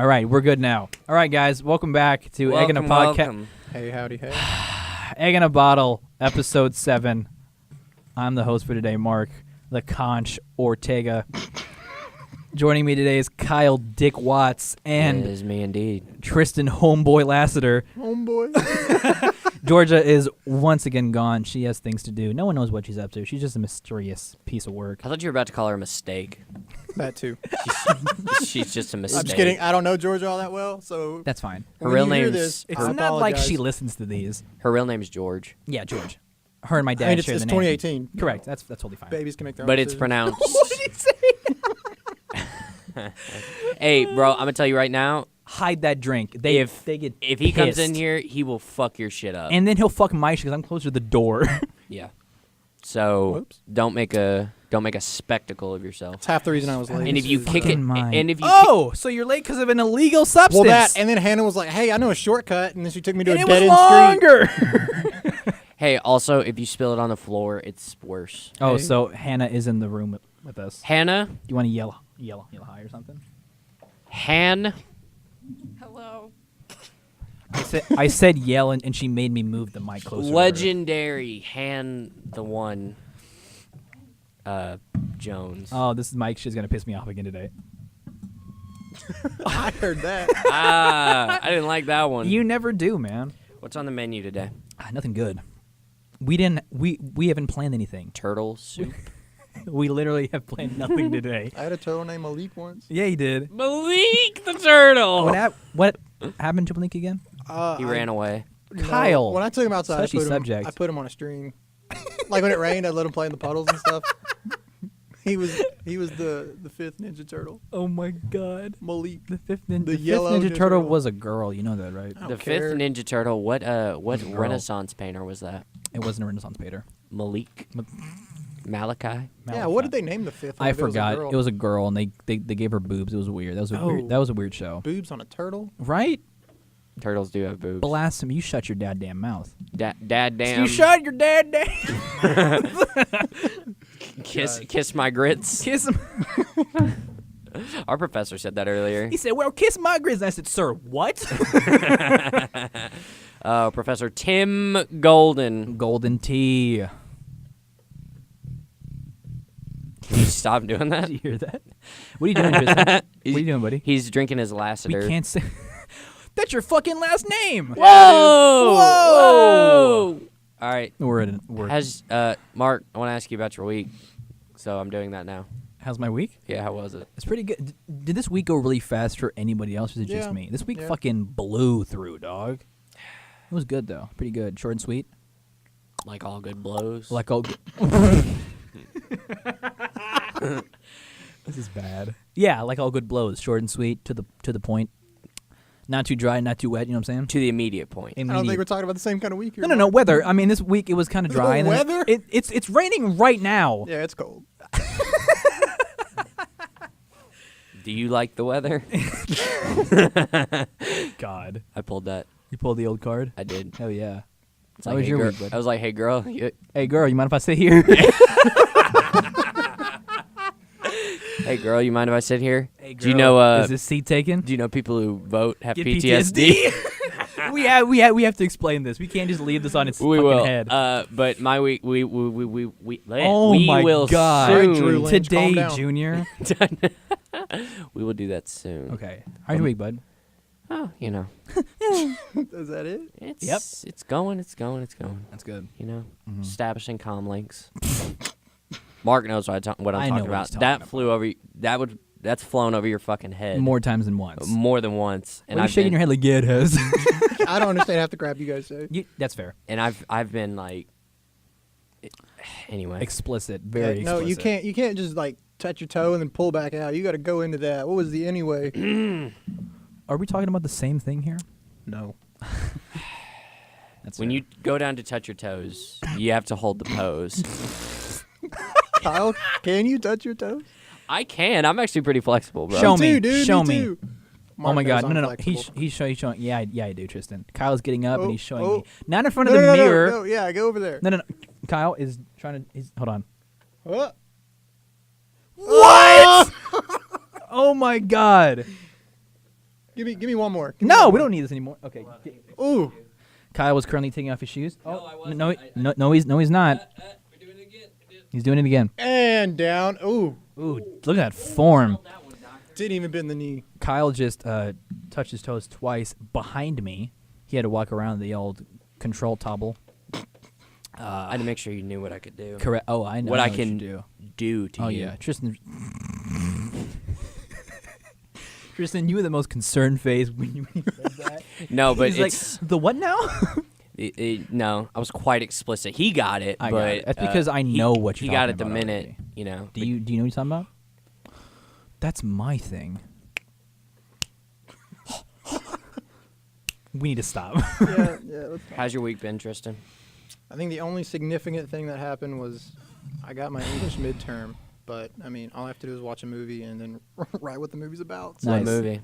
All right, we're good now. All right, guys, welcome back to Egg in a Podcast. Hey, howdy, hey. Egg in a Bottle, episode 7. I'm the host for today, Mark, the Conch Ortega. Joining me today is Kyle Dick Watts and it is me indeed. Tristan Homeboy Lassiter. Homeboy. Georgia is once again gone. She has things to do. No one knows what she's up to. She's just a mysterious piece of work. I thought you were about to call her a mistake. That too. She's just a mistake. I'm just kidding. I don't know Georgia all that well, so That's fine. Her real name's this, It's I not like apologize. she listens to these. Her real name's George, Yeah, George. Her and my dad I mean, it's share the name. 2018. Correct. That's totally fine. Babies can make their own but it's decisions. pronounced. What did he say? Hey, bro, I'm gonna tell you right now. Hide that drink. They get If he comes in pissed. here, he will fuck your shit up. And then he'll fuck my shit because I'm closer to the door. Yeah. So Whoops. don't make a spectacle of yourself. It's half the reason I was late. And if you kick it, fucking mine. and if you Oh, so you're late because of an illegal substance. well, that, and then Hannah was like, hey, I know a shortcut, and then she took me to And a it was dead-end street. longer. hey, also if you spill it on the floor, it's worse. Oh, Hey. so Hannah is in the room with us. Hannah, You want to yell hi or something? Hello. I said yell, and she made me move the mic closer. to her. legendary the one, Jones. Oh, this is Mike. She's gonna piss me off again today. I heard that. I didn't like that one. You never do, man. What's on the menu today? Nothing good. We haven't planned anything. Turtle soup. We literally have planned nothing today. I had a turtle named Malik once. Yeah, he did. Malik the turtle. What happened to Blink again? He ran away. No, Kyle. when I took him outside, Touchy subject. I put him on a string. Like when it rained, I let him play in the puddles and stuff. He was the fifth Ninja Turtle. Oh my God. Malik. The fifth Ninja, The yellow Ninja Ninja Turtle Turtle. was a girl. You know that, right? I don't The care. fifth Ninja Turtle. What girl. Renaissance painter was that? It wasn't a Renaissance painter. Malik. Malachi. Yeah, what did they name the fifth one? I if it was a forgot. girl? It was a girl, and they gave her boobs. It was weird. That was a weird show. Boobs on a turtle? Right? Turtles do have boobs. Blasphemy! You shut your dad damn mouth. Dad damn. You shut your dad damn. Kiss my grits. Kiss him. Our professor said that earlier. He said, "Well, kiss my grits." And I said, "Sir, what?" Professor Tim Golden. Golden tea. Can you stop doing that? Did you hear that? What are you doing, Tristan? What are you doing, buddy? He's drinking his We Lassiter. can't say. That's your fucking last name. Whoa! Whoa! All right. We're Has Mark? I want to ask you about your week, so I'm doing that now. How's my week? Yeah, how was it? It's pretty good. Did this week go really fast for anybody else, or is it just Yeah. me? This week Yeah. fucking blew through, dog. It was good though. Pretty good. Short and sweet. Like all good blows. Like all. This is bad. Yeah, like all good blows. Short and sweet, to the point. Not too dry, not too wet. You know what I'm saying? to the immediate point. I don't think we're talking about the same kind of week here. No. Weather. I mean, this week it was kind of dry. And then Weather? It's raining right now. Yeah, it's cold. Do you like the weather? God, I pulled that. you pulled the old card. I did. Hell yeah. It's How like, was hey, your girl. week, bud? I was like, hey, girl. Hey, girl, you mind if I sit here? Hey, girl, you mind if I sit here? Hey, girl, Do you know? is this seat taken? Do you know people who vote have Get PTSD? we have to explain this. We can't just leave this on its We fucking will. head. But my week, we Oh we my will God. Alright, Drew soon. Lynch, calm Today, down. Junior. We will do that soon. Okay. How's your week, bud? Oh, you know, Is that it? it's going. That's good. You know, Mhm. establishing comm links. Mark knows what I'm I know talking what about. he's talking That about. flew over. That's flown over your fucking head More times than once. more than once. Why are you shaking your head like, yeah, it has? I don't understand half the crap you guys say. That's fair. And I've been like, anyway. Explicit. Very No, explicit. you can't just like touch your toe and then pull back out. You got to go into that. What was the anyway? Are we talking about the same thing here? No. That's When fair. you go down to touch your toes, you have to hold the pose. Kyle, can you touch your toes? I can. I'm actually pretty flexible, bro. Show Me me. too, dude. Show me. me. Too. Oh my Mark God! knows No. I'm He's flexible. showing. Yeah, I do, Tristan. Kyle's getting up and Oh, he's showing oh. me. Not in front No, of the no, no, mirror. No, yeah, go over there. No. Kyle is trying to. Hold on. Oh. What? Oh my God! Give me one more. Give me No, one we more. don't need this anymore. Okay. Ooh. Kyle was currently taking off his shoes. No, I wasn't. No, he's not. We're doing it again. He's doing it again. And down. Ooh. Ooh, look at that form. That one, doctor. Didn't even bend the knee. Kyle just touched his toes twice behind me. He had to walk around the old control tobble. I had to make sure you knew what I could do. Correct. Oh, I know What I you can do. do to Oh you. yeah, Tristan. Tristan, you had the most concerned face when you said that. No, but He's it's like, the what now? no. I was quite explicit. He got it, I but got it. That's because I know what you're he got talking it the about minute. already. You know. Do you know what you're talking about? That's my thing. We need to stop. Yeah. Let's How's your week been, Tristan? I think the only significant thing that happened was I got my English midterm. But, I mean, all I have to do is watch a movie and then write what the movie's about. So Nice. What movie?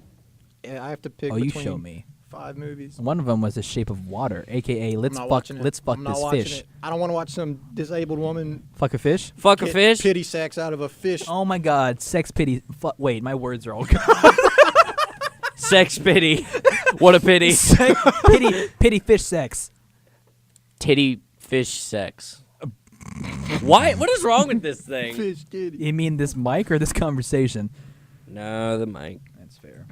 yeah, I have to pick Oh, you between show me. 5 movies. One of them was The Shape of Water, aka let's I'm not fuck watching it. let's fuck I'm not this watching fish. it. I don't want to watch some disabled woman Fuck a fish? Fuck a get fish. pity sex out of a fish. Oh my god, sex pity. Wait, my words are all Sex pity. What a pity. pity fish sex. Titty fish sex. Why? What is wrong with this thing? Fish kitty. You mean this mic or this conversation? No, the mic. That's fair.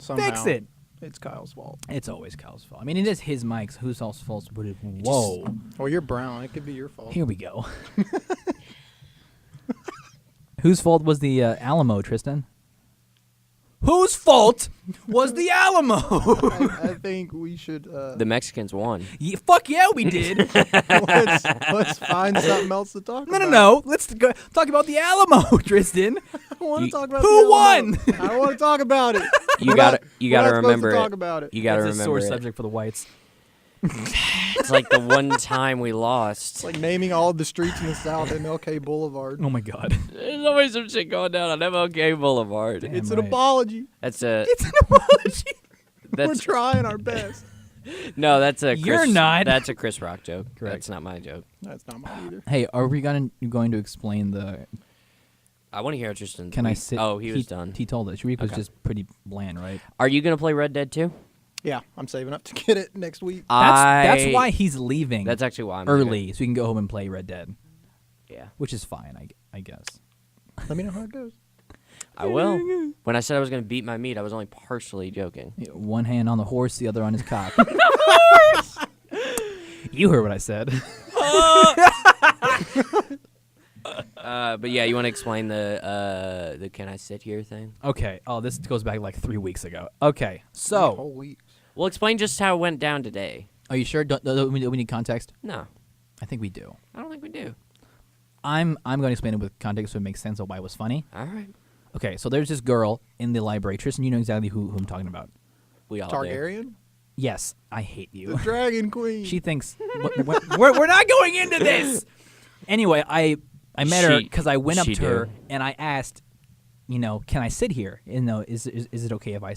Somehow, Fix it. It's Kyle's fault. It's always Kyle's fault. I mean, it is his mic. So whose else fault would it? Whoa. Or you're brown. It could be your fault. Here we go. Whose fault was the Alamo, Tristan? Whose fault was the Alamo? I think we should The Mexicans won. Fuck yeah, we did. let's find something else to talk No, about. no. Let's talk about the Alamo, Tristan. I don't want to You- talk about Who the Alamo. won? I don't want to talk about it. You We're gotta, not- you we're gotta not supposed remember to it. talk about it. You gotta That's a remember sore it. subject for the whites. It's like the one time we lost. It's like naming all of the streets in the South MLK Boulevard. Oh my god. There's always some shit going down on MLK Boulevard. Damn It's right. an apology. That's a. It's an apology. We're That's trying our best. no. That's a. You're Chris, not. That's a Chris Rock joke. Correct. That's not my joke. That's not mine either. Hey, are we going to explain the? I want to hear Tristan. Can I sit? Oh, he was done. He told us. Your week was Okay. just pretty bland, right? Are you gonna play Red Dead 2? Yeah, I'm saving up to get it next week. That's why he's leaving. That's actually why I'm early, leaving. so we can go home and play Red Dead, Yeah, which is fine, I guess. Let me know how it goes. I will. When I said I was gonna beat my meat, I was only partially joking. Yeah, one hand on the horse, the other on his cock. You heard what I said. But yeah, you want to explain the can I sit here thing? Okay. Oh, this goes back like 3 weeks ago. Okay. So, Whole week. Well, explain just how it went down today. are you sure? Do we need context? No, I think we do. I don't think we do. I'm going to explain it with context so it makes sense of why it was funny. All right, Okay. So there's this girl in the library. Tristan, you know exactly who I'm talking about. we all do. Targaryen? Yes, I hate The you. Dragon Queen. She thinks we're not going into this. Anyway, I met her She- because I went up she to her do. and I asked, can I sit here? Is it okay if I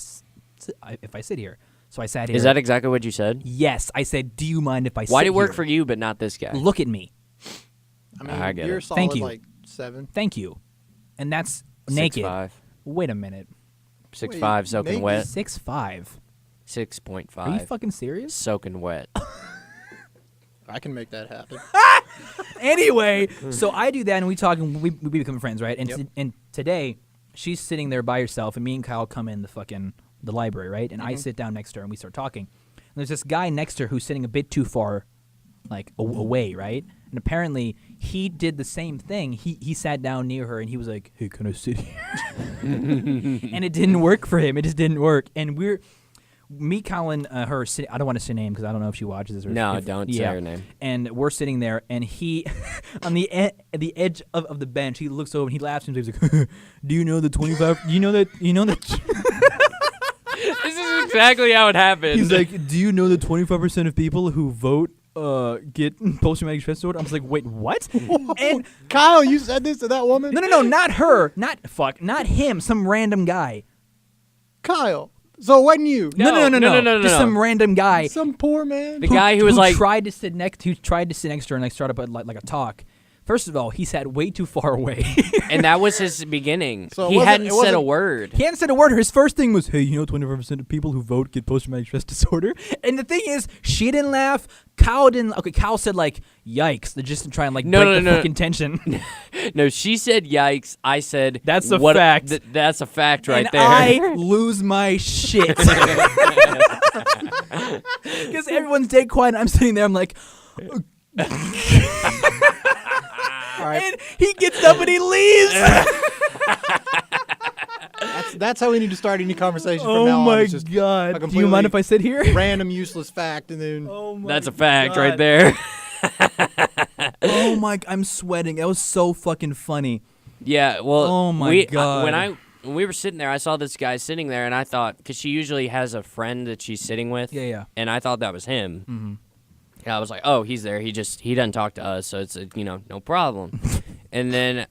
sit here? So I sat here. Is that exactly what you said? Yes, I said. Do you mind if I? Why sit did it work here? for you but not this guy? Look at me. I mean, I get you're it. solid Thank you. like 7. Thank you. And that's naked. 6'5", Wait a minute. 6'5", soaking naked? wet. 6'5". 6.5. Are you fucking serious? soaking wet? I can make that happen. Anyway, so I do that and we talk and we become friends, right? And Yep. and today she's sitting there by herself and me and Kyle come in the library, right? And I sit down next to her and we start talking. And there's this guy next to her who's sitting a bit too far like away, right? And apparently he did the same thing. He sat down near her and he was like, "Hey, can I sit here?" And it didn't work for him. It just didn't work. And me, Colin, her. I don't want to say name because I don't know if she watches this. Or No, if, don't say yeah. her name. And we're sitting there, and he, on the edge of the bench, he looks over and he laughs and he's like, "Do you know the 25? You know that? This is exactly how it happened. He's like, do you know that 25% of people who vote get post-traumatic stress disorder?" I was like, "Wait, what?" And Kyle, you said this to that woman? no, not her, not him, some random guy. Kyle. So it wasn't you. No. Just no. some random guy. Some poor man. The guy who was like, tried to sit next to her and like start up like a talk First of all, he sat way too far away. And that was his beginning. So it he wasn't- hadn't it said a wasn't- word. He hadn't said a word. His first thing was, hey, 25% of people who vote get post-traumatic stress disorder. And the thing is, she didn't laugh. Kyle didn't. Okay, Kyle said, like, yikes. They're just trying to, like, break the fucking tension. No, she said yikes. I said That's a what, fact. That's a fact right and there. I lose my shit. Because everyone's dead quiet, and I'm sitting there, I'm like... All right. And he gets up and he leaves. That's how we need to start any conversation from Oh now on. my It's just a god! Do you completely mind if I sit here? random useless fact, and then Oh my That's a fact God. right there. Oh my! I'm sweating. That was so fucking funny. Yeah, well, Oh my God. When we were sitting there, I saw this guy sitting there, and I thought, because she usually has a friend that she's sitting with, Yeah. and I thought that was him. Mm-hmm. And I was like, oh, he's there. He doesn't talk to us, so it's no problem. And then,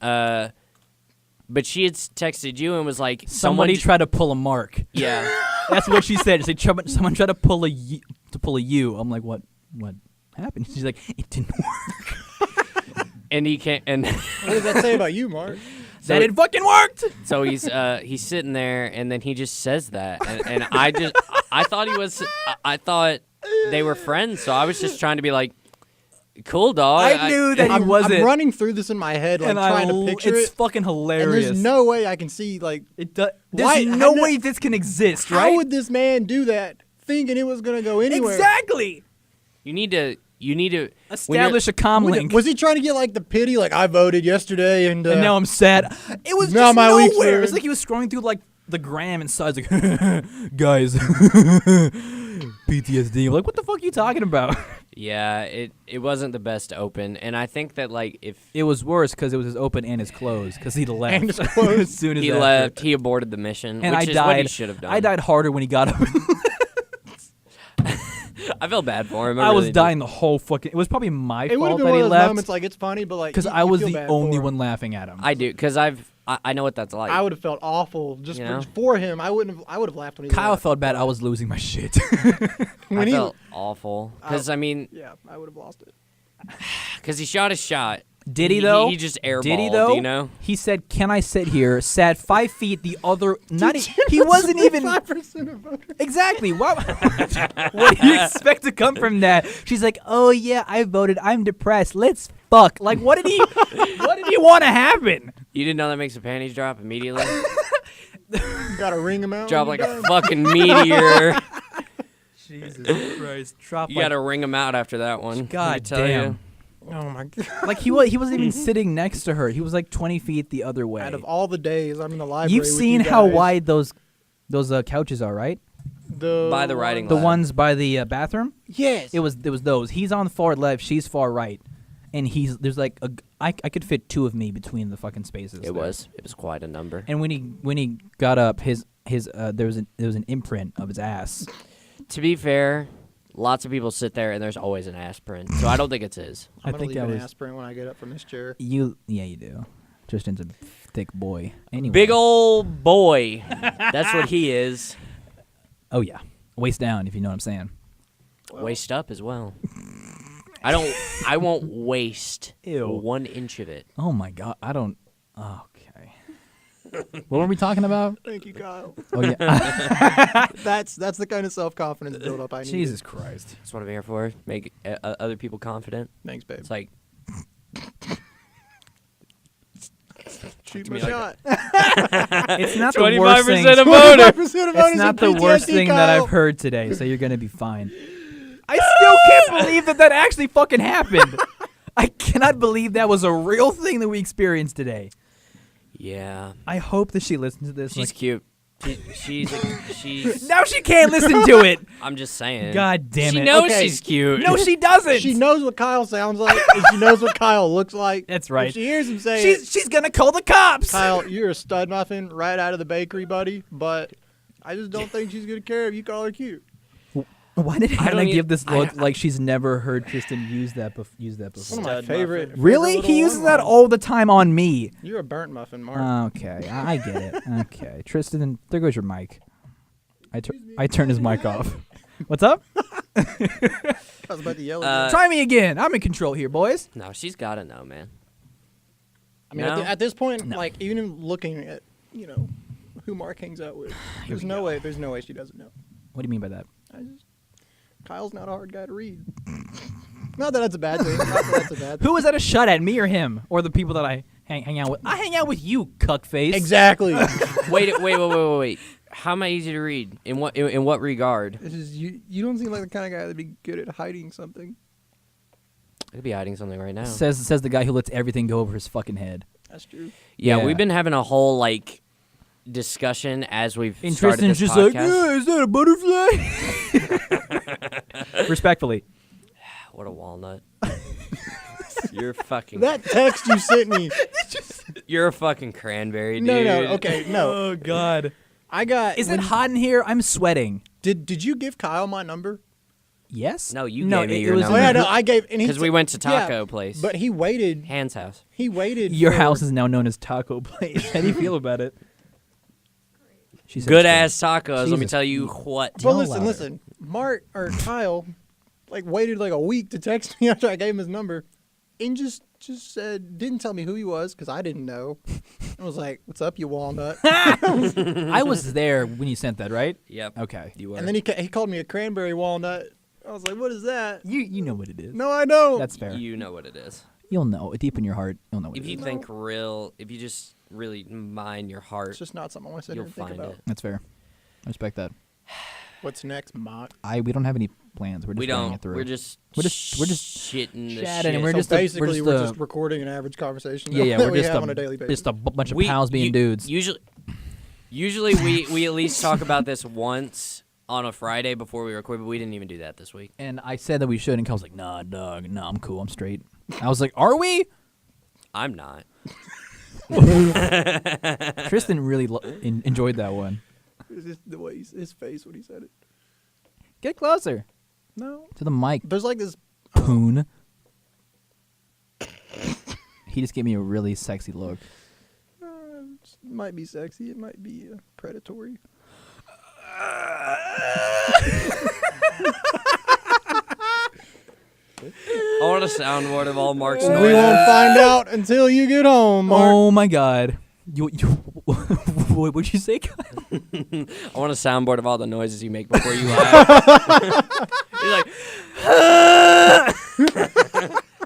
but she had texted you and was like, Somebody tried to pull a Mark. yeah. That's what she said. She said, someone tried to pull a U. I'm like, what happened? She's like, it didn't work. And he can't. And what does that say about you, Mark? That it fucking worked. so he's sitting there, and then he just says that, and I thought he was. I thought they were friends, so I was just trying to be like, cool, dog. I knew that he wasn't. I'm running through this in my head, like trying to picture it's it. fucking And hilarious. there's no way I can see, like, There's Why- no how- way this can exist, right? how would this man do that thinking it was going to go anywhere? Exactly. You need to Establish a comm link. Was he trying to get, like, the pity, like, I voted yesterday, and And now I'm sad. It was Now just my week's nowhere. ruined. It's like he was scrolling through like the gram and saw, he's like, guys, PTSD. I'm like, what the fuck are you talking about? Yeah, it wasn't the best open, and I think that like if It was worse because it was his open and his close because he left. And his close. as soon as he that left, hit. he aborted the mission, And which I is what he died. should have done. I died harder when he got up. I felt bad for him. I was really did. dying the whole fucking. It was probably my it would have fault been that one he of those left moments, like, it's funny, but, like, because you I was feel the bad only for him. one laughing at him. I do because I know what that's like. I would have felt awful just You know? for him. I would have laughed when he Kyle left. felt bad. I was losing my shit. When I he- felt awful because I mean, Yeah, I would have lost it. because he shot his shot. Did he though? He just airballed. Did he though? You know. He said, "Can I sit here?" Sat 5 feet the other. Not. He wasn't even 5% of voters. exactly. What do you expect to come from that? She's like, "Oh yeah, I voted. I'm depressed. Let's fuck." Like, what did he? What did he want to happen? You didn't know that makes the panties drop immediately. Got to ring him out. Drop when like you're a done. fucking meteor. Jesus Christ! Drop. You got to ring him out after that one. let me God tell damn. you. Oh my god! Like he wasn't even sitting next to her. He was like 20 feet the other way. Out of all the days I'm in the library, You've with seen you how guys, wide those couches are, right? By the writing The lab. ones by the bathroom. Yes. It was those. He's on far left. She's far right, and there's like I could fit two of me between the fucking spaces. It was quite a number. And when he got up, his there was an imprint of his ass. To be fair, lots of people sit there and there's always an aspirin, so I don't think it's his. I'm I gonna think leave that an was aspirin when I get up from this chair. you do. Tristan's a thick boy. Anyway. Big old boy. That's what he is. Oh yeah, waist down if you know what I'm saying. Waist up as well. I won't waste Ew. 1 inch of it. Oh my god, I don't. Okay. What were we talking about? Thank you, Kyle. Oh yeah. That's the kind of self-confidence build up I need. Jesus Christ. That's what I'm here for. Make other people confident. Thanks, babe. It's like Shoot to my me like shot. It's not the worst thing. 25% of voters. 25% of It's voters not in the worst PTSD, thing that Kyle. I've heard today, so you're gonna be fine. I still can't believe that actually fucking happened. I cannot believe that was a real thing that we experienced today. Yeah, I hope that she listens to this. she's cute. She's. Now she can't listen to it. I'm just saying. God damn She it. knows Okay. she's cute. No, she doesn't. She knows what Kyle sounds like, and she knows what Kyle looks like. That's right. If she hears him say, it, She's gonna call the cops. Kyle, you're a stud muffin right out of the bakery, buddy, but I just don't think she's going to care if you call her cute. Why did I Hannah don't give e- this I- look like she's never heard Tristan use that before? One of my Stud favorite. muffin. Really? favorite He little uses that one-liners. all the time on me. You're a burnt muffin, Mark. Okay, I get it. Okay, Tristan, there goes your mic. I turned his mic off. What's up? I was about to yell at you. Try me again. I'm in control here, boys. No, she's gotta know, man. I mean, No? at this point, No. like even looking at who Mark hangs out with, there's no way she doesn't know. What do you mean by that? Kyle's not a hard guy to read. Not that that's a bad thing. Not that that's a bad thing. Who was that a shot at, me or him, or the people that I hang out with? I hang out with you, cuckface. Exactly. Wait. How am I easy to read? In what regard? This is you. You don't seem like the kind of guy that'd be good at hiding something. I could be hiding something right now. Says the guy who lets everything go over his fucking head. That's true. Yeah, Yeah. we've been having a whole discussion as we've And started Tristan's this just like, podcast. yeah, is that a butterfly? Respectfully. What a walnut. You're fucking. That text you sent me. You're a fucking cranberry, dude. No, okay, no. Oh God. I got. Is it hot in here? I'm sweating. Did you give Kyle my number? Yes. No, you gave me it your was number. Oh in yeah, the no, I gave. Because we went to taco place. But he waited. Hans house. He waited. Your for- house is now known as Taco Place. How do you feel about it? She said Good it's ass tacos. Let me Jesus. tell you what. Well, Tell listen. louder. Mark or Kyle, waited a week to text me after I gave him his number, and just said didn't tell me who he was because I didn't know. I was like, "What's up, you walnut?" I was there when you sent that, right? Yep. Okay. You were. And then he called me a cranberry walnut. I was like, "What is that?" You know what it is. No, I don't. That's fair. You know what it is. You'll know deep in your heart. You'll know what If it you is. think if you just really mind your It's heart, just not something I want to sit here you'll and think find about. it. That's fair. I respect that. What's next, Mark? We don't have any plans. We're just We running don't. it through. We're just chatting shitting the shit. and we're So just basically, we're a- just recording an average conversation. yeah. that We're we just have on a daily basis. just a bunch of pals being dudes. Usually we at least talk about this once on a Friday before we record, but we didn't even do that this week. And I said that we should, and Kyle's like, "Nah, dog. Nah, I'm cool. I'm straight." I was like, "Are we?" I'm not. Tristan really enjoyed that one. It's just the way his face when he said it. Get closer No, to the mic, there's this. poon. He just gave me a really sexy look. It might be sexy. It might be predatory. I want a soundboard of all Mark's We noises. won't find out until you get home, Mark. Oh my God! You what would you say, Kyle? I want a soundboard of all the noises you make before you laugh. You're like,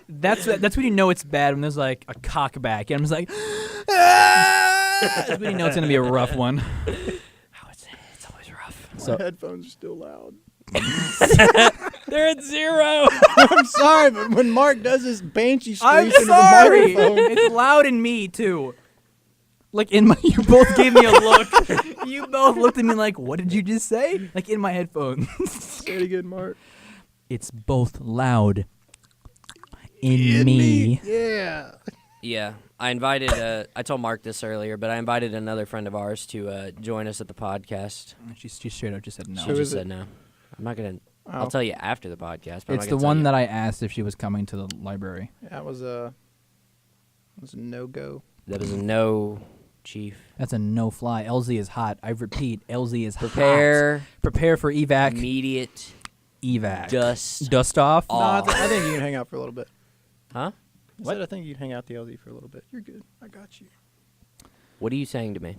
That's when you know it's bad, when there's like a cockback, and I'm just like, that's when you know it's gonna be a rough one. it's always rough. My So headphones are still loud. They're at 0. I'm sorry, but when Mark does this banshee screech I'm into sorry. the microphone, It's loud in me too. Like in my, you both gave me a look. You both looked at me like, "What did you just say?" Like in my headphones. say it again, Mark. It's both loud in me. Yeah. Yeah, I invited. I told Mark this earlier, but I invited another friend of ours to join us at the podcast. She straight up just said no. She Who just is it? said no. I'm not gonna. Oh. I'll tell you after the podcast. But It's the one that I asked if she was coming to the library. That was a no go. that was a no, Chief. That's a no fly. LZ is hot. I repeat, LZ is hot. Prepare Prepare for evac. immediate Evac. dust off. off. No, I think you can hang out for a little bit. Huh? I said I think you can hang out the LZ for a little bit. You're good. I got you. What are you saying to me?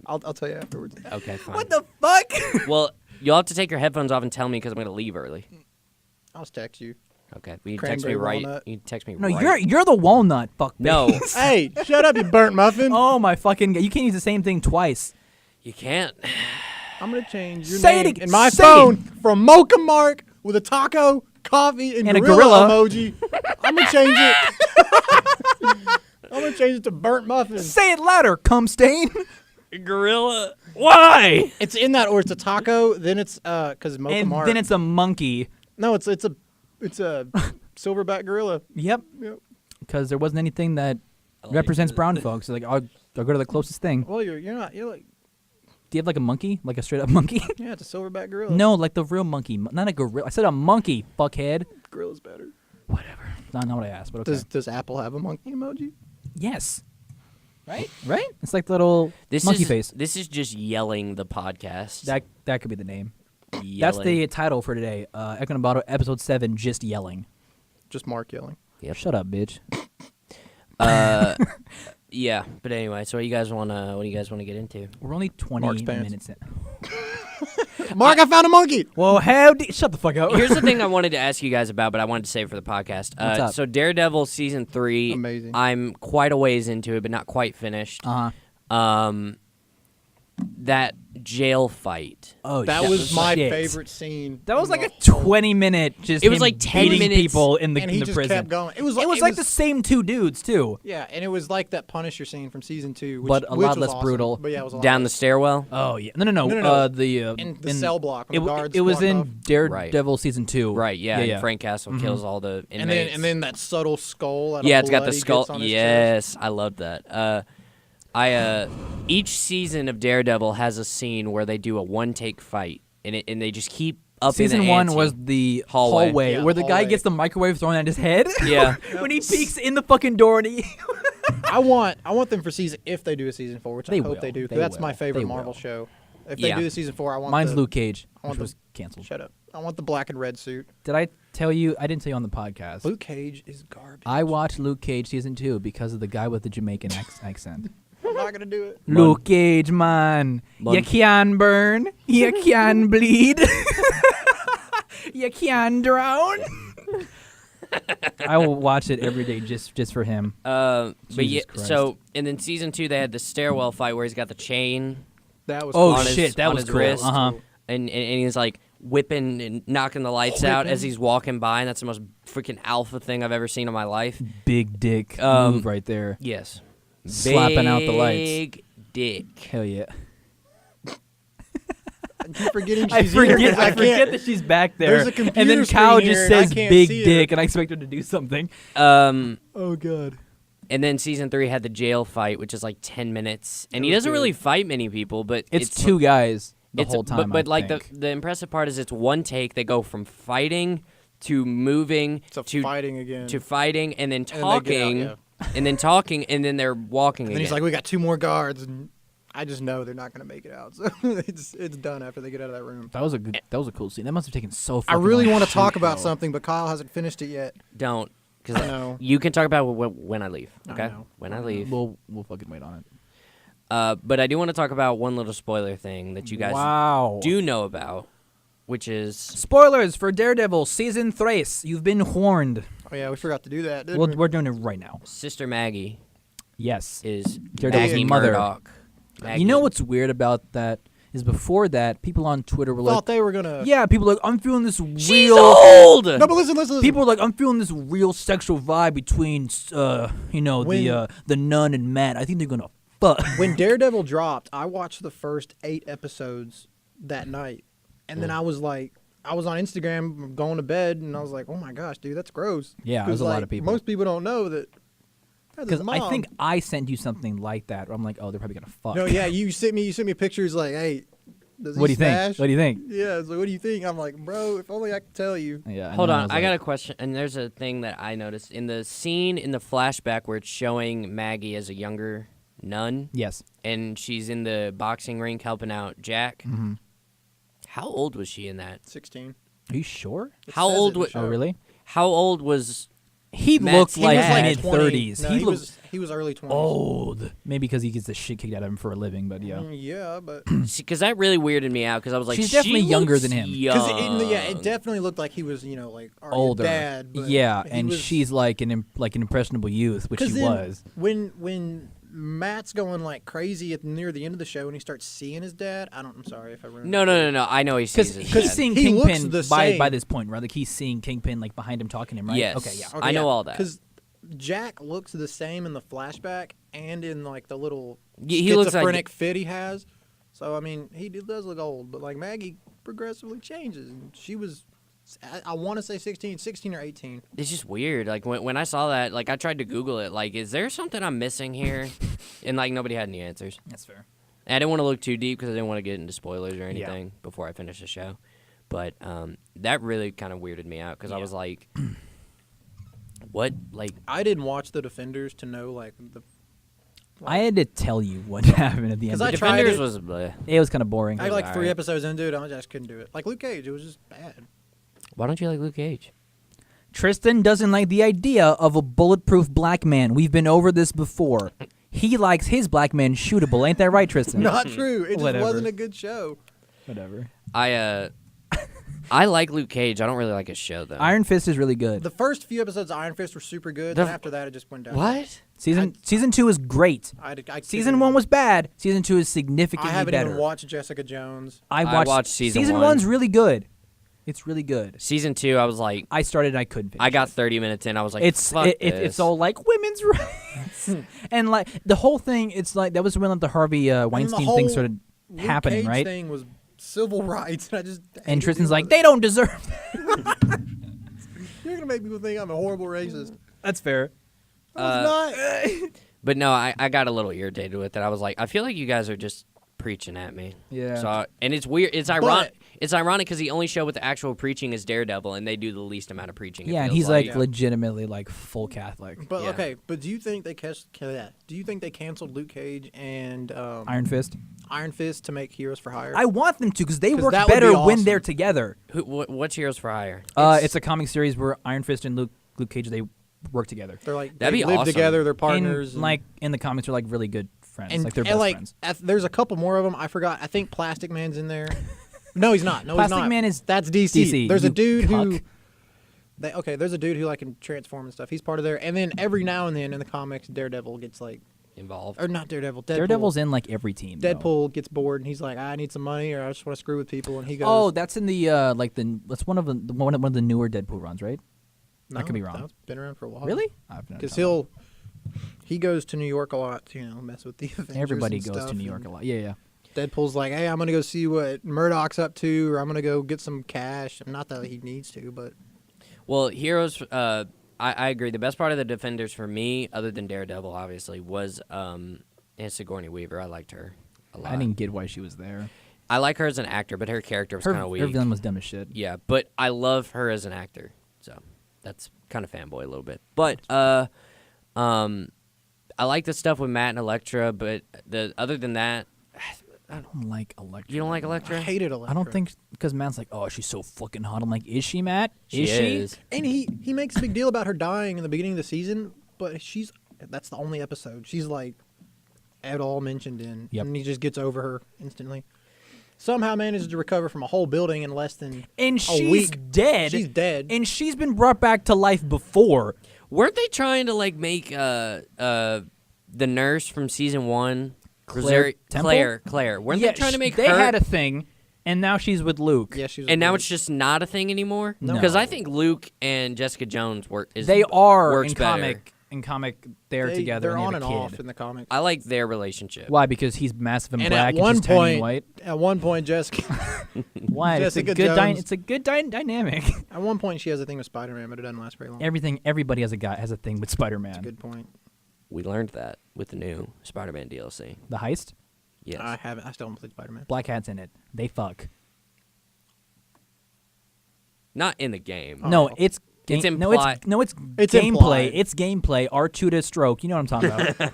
I'll tell you afterwards. Okay, fine. What the fuck? Well, you'll have to take your headphones off and tell me because I'm gonna leave early. I'll just text you. Okay. Will you text me Cranberry right? walnut. You text me No, right. you're the walnut. Fuck. No, Hey, shut up, you burnt muffin. Oh my fucking! You can't use the same thing twice. you can't. I'm gonna change your Say it name ag- in my say phone from Mocha Mark with a taco, coffee, and a gorilla gorilla. emoji. I'm gonna change it. I'm gonna change it to burnt muffin. Say it louder, cum stain. Gorilla. Why? It's in that, or it's a taco. Then it's because Mocha And Mark. then it's a monkey. no, it's a silverback gorilla. Yep. Yep. Because there wasn't anything that represents brown folks. So like, I'll go to the closest thing. Well, you're not. You're like, Do you have like a monkey, like a straight up monkey? yeah, it's a silverback gorilla. No, like the real monkey, not a gorilla. I said a monkey, fuckhead. Gorilla's better. Whatever. Not what I asked, but okay. Does Apple have a monkey emoji? Yes. Right? Right? It's like the little This monkey is face. This is just yelling the podcast. That could be the name. yelling. That's the title for today. Econobato episode 7, just yelling. Just Mark yelling. Yep. Shut up, bitch. Yeah, but anyway, so what do you guys wanna get into? We're only 20 Mark's pants. minutes in. Mark, I found a monkey. Well, shut the fuck up. Here's the thing I wanted to ask you guys about, but I wanted to save it for the podcast. What's up? So Daredevil season 3, Amazing. I'm quite a ways into it, but not quite finished. That jail fight. Oh, That shit. was my Shit. favorite scene. That was in like a the whole- 20-minute just. It was him like 10 beating minutes, people in the and he in the just prison. kept going. It was like the same two dudes too. Yeah, and it was like that Punisher scene from season 2, which, But a which lot was less awesome. brutal. But yeah, it was a lot Down the less. stairwell. Oh yeah, no. No. In the cell block. When the guards it was walked in off. Daredevil season 2. Right, yeah. yeah. And Frank Castle kills all the inmates. And then that subtle skull. Out of yeah, it's got blood the he skull. gets on his chest. Yes, I love that. Each season of Daredevil has a scene where they do a one-take fight, and they just keep up Season in the 1 ante. was the Hallway. Yeah, where the guy hallway. gets the microwave thrown at his head. Yeah. When he peeks in the fucking door and he. I want them for season if they do a season 4, which They I hope will. they do. 'Cause They that's my will. favorite They Marvel will. show. If they Yeah. do the season 4, I want. Mine's Luke Cage, want which the- was canceled. Shut up. I want the black and red suit. Did I tell you? I didn't tell you on the podcast. Luke Cage is garbage. I watched Luke Cage season 2 because of the guy with the Jamaican accent. I'm not gonna do it. Luke Cage, man. You can burn. You can bleed. You can drown. I will watch it every day just for him. But yeah, Jesus Christ. so and then season 2 they had the stairwell fight where he's got the chain That was Oh on cool. his- shit, that on was his cool. wrist. Uh-huh. and he's like whipping and knocking the lights out as he's walking by, and that's the most freaking alpha thing I've ever seen in my life. Big dick move right there. Yes. Slapping out the lights. Big dick. Hell yeah. I keep forgetting I she's here 'cause forget. I forget can't- that she's back there. There's a computer and then screen Kyle here just and I says can't big see dick, her. and I expect her to do something. Oh god. And then season 3 had the jail fight, which is like 10 minutes, and he was doesn't good. really fight many people, but It's two guys the it's- whole time. But I like think. the impressive part is it's one take. They go from fighting to moving So to fighting again. to fighting, and then And then they get out, talking, yeah. and then talking, and then they're walking And again. then he's like, "We got 2 more guards," and I just know they're not gonna make it out. So it's done after they get out of that room. That was a cool scene. That must have taken so. I fucking really long want to shoot, talk about though. something, but Kyle hasn't finished it yet. Don't, because I know. you can talk about it when I leave. I Okay, know. when I leave. We'll fucking wait on it. But I do want to talk about one little spoiler thing that you guys Wow. do know about, which is Spoilers for Daredevil season 3. You've been warned. Oh yeah, we forgot to do that. Didn't we? We're doing it right now. Sister Maggie Yes. is Daredevil's Maggie mother. Murdock. You know what's weird about that is before that, people on Twitter were like, Thought they were gonna. "Yeah," people were like, "I'm feeling this She's real." old. No, but listen. People were like, "I'm feeling this real sexual vibe between, When- the nun and Matt. I think they're gonna fuck." When Daredevil dropped, I watched the first 8 episodes that night, and then I was like, I was on Instagram going to bed, and I was like, "Oh my gosh, dude, that's gross." Yeah, there's 'Cause, a lot like, of people. Most people don't know that. Because I think I sent you something like that. Where I'm like, "Oh, they're probably gonna fuck." No, yeah, you sent me pictures like, "Hey, does he What do you smash?" think? What do you think? Yeah, it's like, what do you think? I'm like, bro, if only I could tell you. Yeah. Hold on, I got a question. And there's a thing that I noticed in the scene in the flashback where it's showing Maggie as a younger nun, Yes. and she's in the boxing rink helping out Jack. Mm-hmm. How old was she in that? 16. Are you sure? It How says it old in the wa- show. Oh, really? How old was? He Matt looked Stone. like was like mid 20. 30s. No, he looked he was early 20s. old. Maybe because he gets the shit kicked out of him for a living. But yeah. Yeah, but Because that really weirded me out. Because I was like, She's definitely she younger looks than him. because young. it definitely looked like he was, like already Older. a dad. But Yeah, he and was, she's like an impressionable youth, which 'cause she then was. When Matt's going like crazy near the end of the show and he starts seeing his dad. I'm sorry if I ruined. No. I know he sees Because his he's dad. seeing He looks Kingpin the by same. this point, right? Like he's seeing Kingpin like behind him talking to him, right? Yes. Okay, yeah. I know all that. Because Jack looks the same in the flashback and in like the little He looks like- schizophrenic fit he has. So I mean, he does look old, but like Maggie progressively changes. And she was, I want to say 16 or 18. It's just weird. Like when I saw that, like I tried to Google it. Like, is there something I'm missing here? And like nobody had any answers. That's fair. And I didn't want to look too deep because I didn't want to get into spoilers or anything before I finish the show. But that really kind of weirded me out because I was like, what? Like, I didn't watch The Defenders to know like the. I had to tell you what happened at the end. 'Cause Of I it. tried Defenders it. was bleh. It was kind of boring. I like all 3 right. episodes into it. I just couldn't do it. Like Luke Cage, it was just bad. Why don't you like Luke Cage? Tristan doesn't like the idea of a bulletproof black man. We've been over this before. He likes his black men shootable. Ain't that right, Tristan? Not true. It just Whatever. wasn't a good show. Whatever. I like Luke Cage. I don't really like his show though. Iron Fist is really good. The first few episodes of Iron Fist were super good. The- Then after that, it just went down. What? Season 2 is great. Season 1 was bad. Season 2 is significantly I haven't better. even watched Jessica Jones. I watched season Season one. 1's really good. It's really good. Season 2, I was like, I started. I couldn't finish. I got it. 30 minutes in. I was like, It's fuck it's all like women's rights, and like the whole thing. It's like that was when like, the Harvey Weinstein whole thing started Luke happening, Cage right? thing was civil rights, and I just And hated Tristan's dealing like, with they don't deserve that. it. You're gonna make people think I'm a horrible racist. That's fair. I was not. But no, I got a little irritated with it. I was like, I feel like you guys are just preaching at me. Yeah. So and it's weird. It's ironic. It's ironic because the only show with the actual preaching is Daredevil, and they do the least amount of preaching. it Yeah, and feels he's like Yeah. legitimately like full Catholic. But Yeah. okay, but do you think they do you think they canceled Luke Cage and Iron Fist. Iron Fist to make Heroes for Hire? I want them to because they 'Cause work that would be better when awesome. they're together. What's Heroes for Hire? It's a comic series where Iron Fist and Luke Cage they work together. They're like That'd they be live awesome. together. They're partners. And, like in the comics, they're like really good friends. and, Like they're and, best like, friends. there's a couple more of them. I forgot. I think Plastic Man's in there. No, he's not. No, Plastic he's not. Man is That's DC. DC, There's a you dude cuck. who. There's a dude who like can transform and stuff. He's part of there. And then every now and then in the comics, Daredevil gets like, Involved. or not Daredevil. Deadpool. Daredevil's in like every team. though. Deadpool gets bored and he's like, I need some money or I just want to screw with people. And he goes, Oh, that's in the that's one of the newer Deadpool runs, right? no, I could be wrong. That's been around for a while. Really? Because he goes to New York a lot to mess with the Avengers. Everybody and goes stuff, to New York and a lot. Yeah. Deadpool's like, hey, I'm gonna go see what Murdoch's up to, or I'm gonna go get some cash. Not that he needs to, but Well, Heroes. I agree. The best part of the Defenders for me, other than Daredevil, obviously, was Sigourney Weaver. I liked her a lot. I didn't get why she was there. I like her as an actor, but her character was kind of Her weak. villain was dumb as shit. Yeah, but I love her as an actor, so that's kind of fanboy a little bit. But I like the stuff with Matt and Elektra, but other than that, I don't like Elektra. you don't like I Elektra? hated Elektra. I don't think because Matt's like, oh, she's so fucking hot. I'm like, is she, Matt? She is is. she? And he makes a big deal about her dying in the beginning of the season, but that's the only episode she's like at all mentioned in, Yep. and he just gets over her instantly. Somehow manages to recover from a whole building in less than And a she's week. dead. She's dead. And she's been brought back to life before. Weren't they trying to like make the nurse from season 1, Claire Temple? Claire? Weren't they trying to make they her? had a thing, and now she's with Luke. Yeah, she's and now weird. it's just not a thing anymore. No. Because I think Luke and Jessica Jones work. They are works in better. comic. They're together. They're and on they and have a off kid. in the comics. I like their relationship. Why? Because he's massive and, And black, at one and she's tiny and point, white. at one point, Jessica. Why? It's a Jessica good. Jones. It's a good dynamic. At one point, she has a thing with Spider-Man, but it doesn't last very long. Everybody has a thing with Spider-Man. That's a good point. We learned that with the new Spider-Man DLC. The heist. Yes. I haven't. I still haven't played Spider-Man. Black Hat's in it. They fuck. Not in the game. Oh. No, it's It's no, implied. It's gameplay. implied. It's gameplay. R2 to stroke. You know what I'm talking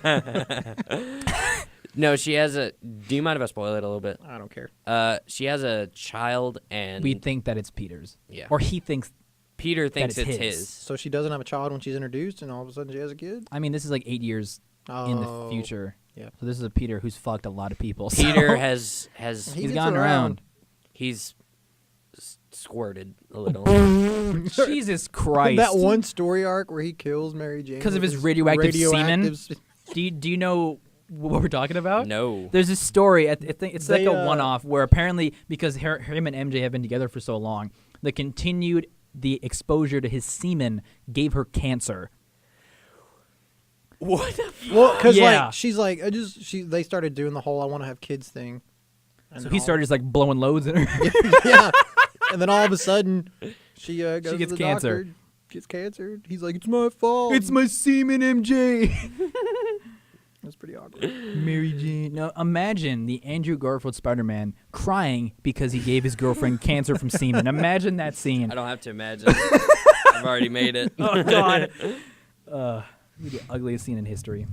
about. No, she has a. Do you mind if I spoil it a little bit? I don't care. She has a child, and We think that it's Peter's. Yeah. Or he thinks. Peter thinks it's it's his. his. So she doesn't have a child when she's introduced, and all of a sudden she has a kid. I mean, this is like 8 years in the Oh, future. yeah. So this is a Peter who's fucked a lot of people. so- Peter has He he's gets gone around. he's squirted a little. Jesus Christ. That one story arc where he kills Mary Jane Because of with his radioactive semen? radioactive Do you know what we're talking about? No. There's this story. I think it's like They, a one-off where apparently because him and MJ have been together for so long, the exposure to his semen gave her cancer. What the Well, because Yeah. like she's like they started doing the whole I want to have kids thing. And So then he all- started just like blowing loads in her. yeah, and then all of a sudden she goes She gets to the cancer. doctor, gets cancer. He's like, it's my fault. It's my semen, MJ. That's pretty awkward. Mary Jane. Now imagine the Andrew Garfield Spider-Man crying because he gave his girlfriend cancer from semen. Imagine that scene. I don't have to imagine. I've already made it. Oh God. The ugliest scene in history.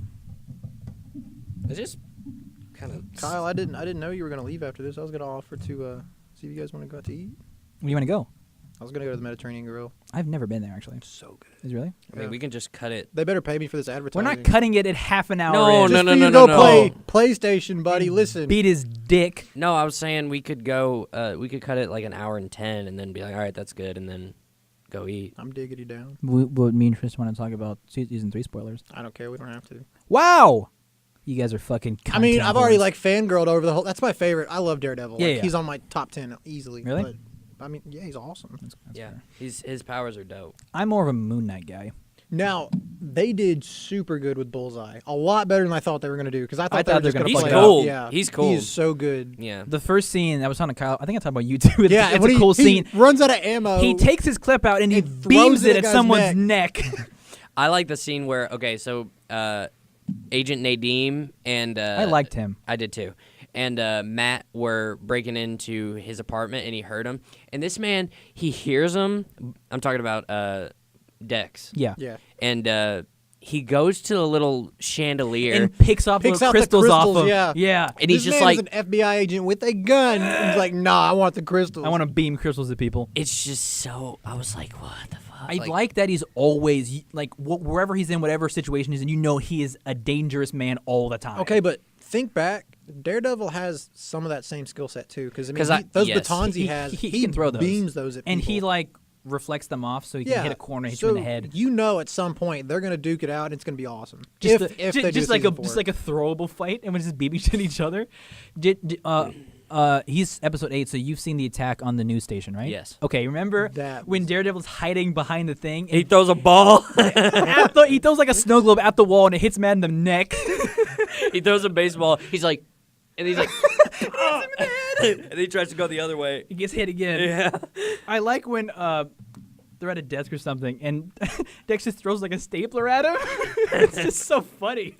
It's just kind of. Kyle, I didn't know you were gonna leave after this. I was gonna offer to see if you guys want to go out to eat. Where do you want to go? I was gonna go to the Mediterranean Grill. I've never been there actually. So good. Is it really? I mean, we can just cut it. They better pay me for this We're advertising. not cutting it at half an hour. No, in. no, Just no, for you no, to no, go no. play PlayStation, buddy. Listen. Beat his dick. No, I was saying we could go. We could cut it like an hour and 10, and then be like, all right, that's good, and then go eat. I'm diggity down. What me and Tristan want to talk about season 3 spoilers. I don't care. We don't have to. Wow, you guys are fucking. I mean, I've already whores. like fangirled over the whole. That's my favorite. I love Daredevil. Yeah, Like, yeah. He's on my top 10 easily. Really? But, I mean, yeah, he's awesome. That's Yeah, fair. his powers are dope. I'm more of a Moon Knight guy. Now, they did super good with Bullseye. A lot better than I thought they were going to do. Because I thought they were just they're going gonna to He's play cool. it. Yeah. He's cool. He's so good. Yeah. The first scene I was talking to Kyle. I think I talked about you too. Yeah, it's when a cool he scene. runs out of ammo. He takes his clip out and he and throws beams it it at at guy's someone's neck. I like the scene where so Agent Nadeem and I liked him. I did too. And Matt were breaking into his apartment, and he heard him. And this man, he hears him. I'm talking about Dex. Yeah. Yeah. And he goes to the little chandelier. And picks up Picks little out the crystals off crystals, of. yeah. Yeah. and he's This just man like, is an FBI agent with a gun. He's like, nah, I want the crystals. I want to beam crystals at people. it's just so. I was like, what the fuck? I like that he's always like wherever he's in, whatever situation he's in. You know he is a dangerous man all the time. Okay, but think back. Daredevil has some of that same skill set too. Because I mean, 'Cause those yes. batons he He- has, he he can throw those. beams those at people. and he like reflects them off so he yeah, can hit a corner, hit so you in the head. You know, at some point they're gonna duke it out. and It's gonna be awesome. Just if they do just like season 4. a throwable fight, and we're just beating shit at each other. He's episode 8, so you've seen the attack on the news station, right? Yes. Okay, remember That when was- Daredevil's hiding behind the thing? he throws a ball. He throws like a snow globe at the wall, and it hits Matt in the neck. He throws a baseball. He's like, and he's like, and he tries to go the other way. He gets hit again. Yeah. I like when they're at a desk or something, and Dex just throws like a stapler at him. It's just so funny.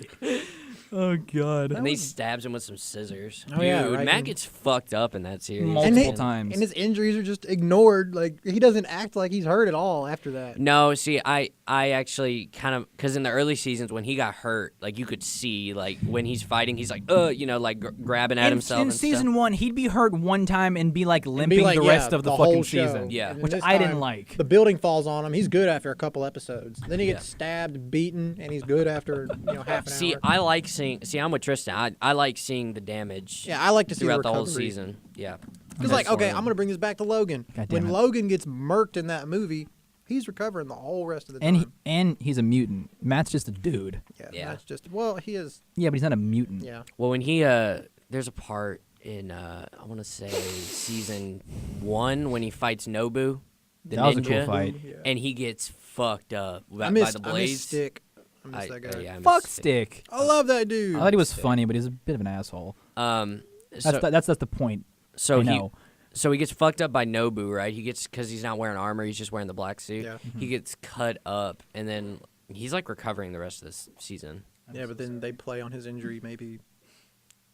Oh god. And he stabs him with some scissors. Oh, yeah, Dude, right. Matt gets fucked up in that series. Multiple and times. and his injuries are just ignored. Like he doesn't act like he's hurt at all after that. No, see, I actually kind of, because in the early seasons when he got hurt, like you could see, like when he's fighting, he's like, like grabbing at himself. In and season stuff. 1, he'd be hurt one time and be like And limping be like, the rest yeah, of the whole fucking show. season. Yeah. And Which this I didn't time, like. The building falls on him. He's good after a couple episodes. Then he gets Yeah. stabbed, beaten, and he's good after half an See, hour. I like seeing. See, I'm with Tristan. I like seeing the damage. Yeah, I like to see throughout the the whole recovery. season. Yeah. Because like, okay, I'm gonna bring this back to Logan. God damn When it. Logan gets murked in that movie, he's recovering the whole rest of the And time. and he's a mutant. Matt's just a dude. Yeah. That's just he is. Yeah, but he's not a mutant. Yeah, Well, when he there's a part in I want to say season 1 when he fights Nobu, the That was a ninja, cool fight. Yeah. and he gets fucked up by I miss the I blades. miss Stick. I miss that guy. yeah, I miss Fuck Stick. Stick. I love that dude. I thought he was funny, but he's a bit of an asshole. So, That's the point. so I he know. so he gets fucked up by Nobu, right? He gets, because he's not wearing armor, he's just wearing the black suit. Yeah. He gets cut up, and then he's like recovering the rest of this season. Yeah, but then they play on his injury maybe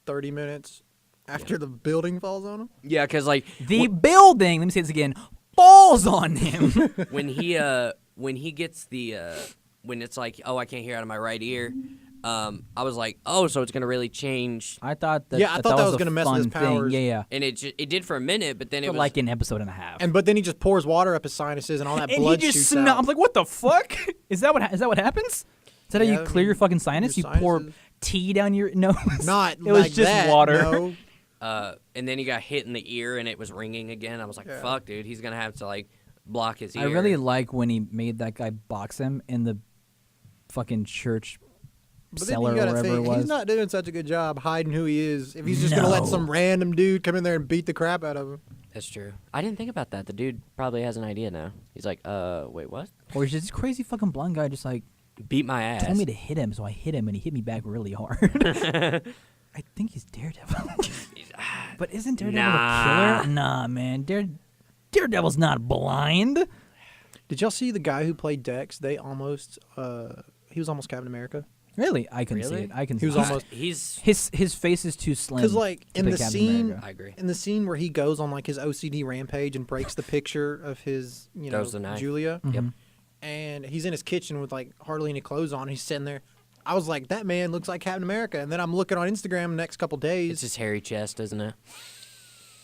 30 minutes after the building falls on him. Yeah, because like The building, let me say this again, falls on him. when he gets the when it's like, oh, I can't hear out of my right ear. I was like, oh, so it's gonna really change, I thought that. Yeah, I thought that was going to mess with his powers. Yeah, yeah. and it did for a minute, but then it For was like an episode and a half. But then he just pours water up his sinuses and all that And blood he just shoots I'm out. like, what the fuck? Is that what happens? Is that how Yeah, you clear your fucking sinus? your You pour sinuses. tea down your nose? Not It was like just that, water. No. and then he got hit in the ear, and it was ringing again. I was like, Yeah. fuck, dude, he's gonna have to like block his ear. I really like when he made that guy box him in the fucking church But then cellar you or gotta wherever it think, was. he's not doing such a good job hiding who he is. If he's just gonna let No. some random dude come in there and beat the crap out of him. That's true. I didn't think about that. The dude probably has an idea now. He's like, wait, what? Or he's just this crazy fucking blonde guy just like Beat my ass. told me to hit him, so I hit him and he hit me back really hard. I think he's Daredevil. But isn't Daredevil Nah. a killer? Nah, man. Daredevil's not blind. Did y'all see the guy who played Dex? They almost he was almost Captain America. Really? I can see Really? it. I can He see was it. almost His face is too slim. because like to in be the Captain scene America. I agree. in the scene where he goes on like his OCD rampage and breaks the picture of his Throws the knife. Julia, Yep. Mhm. and he's in his kitchen with like hardly any clothes on. He's sitting there. I was like, that man looks like Captain America. And then I'm looking on Instagram the next couple days. It's his hairy chest, isn't it?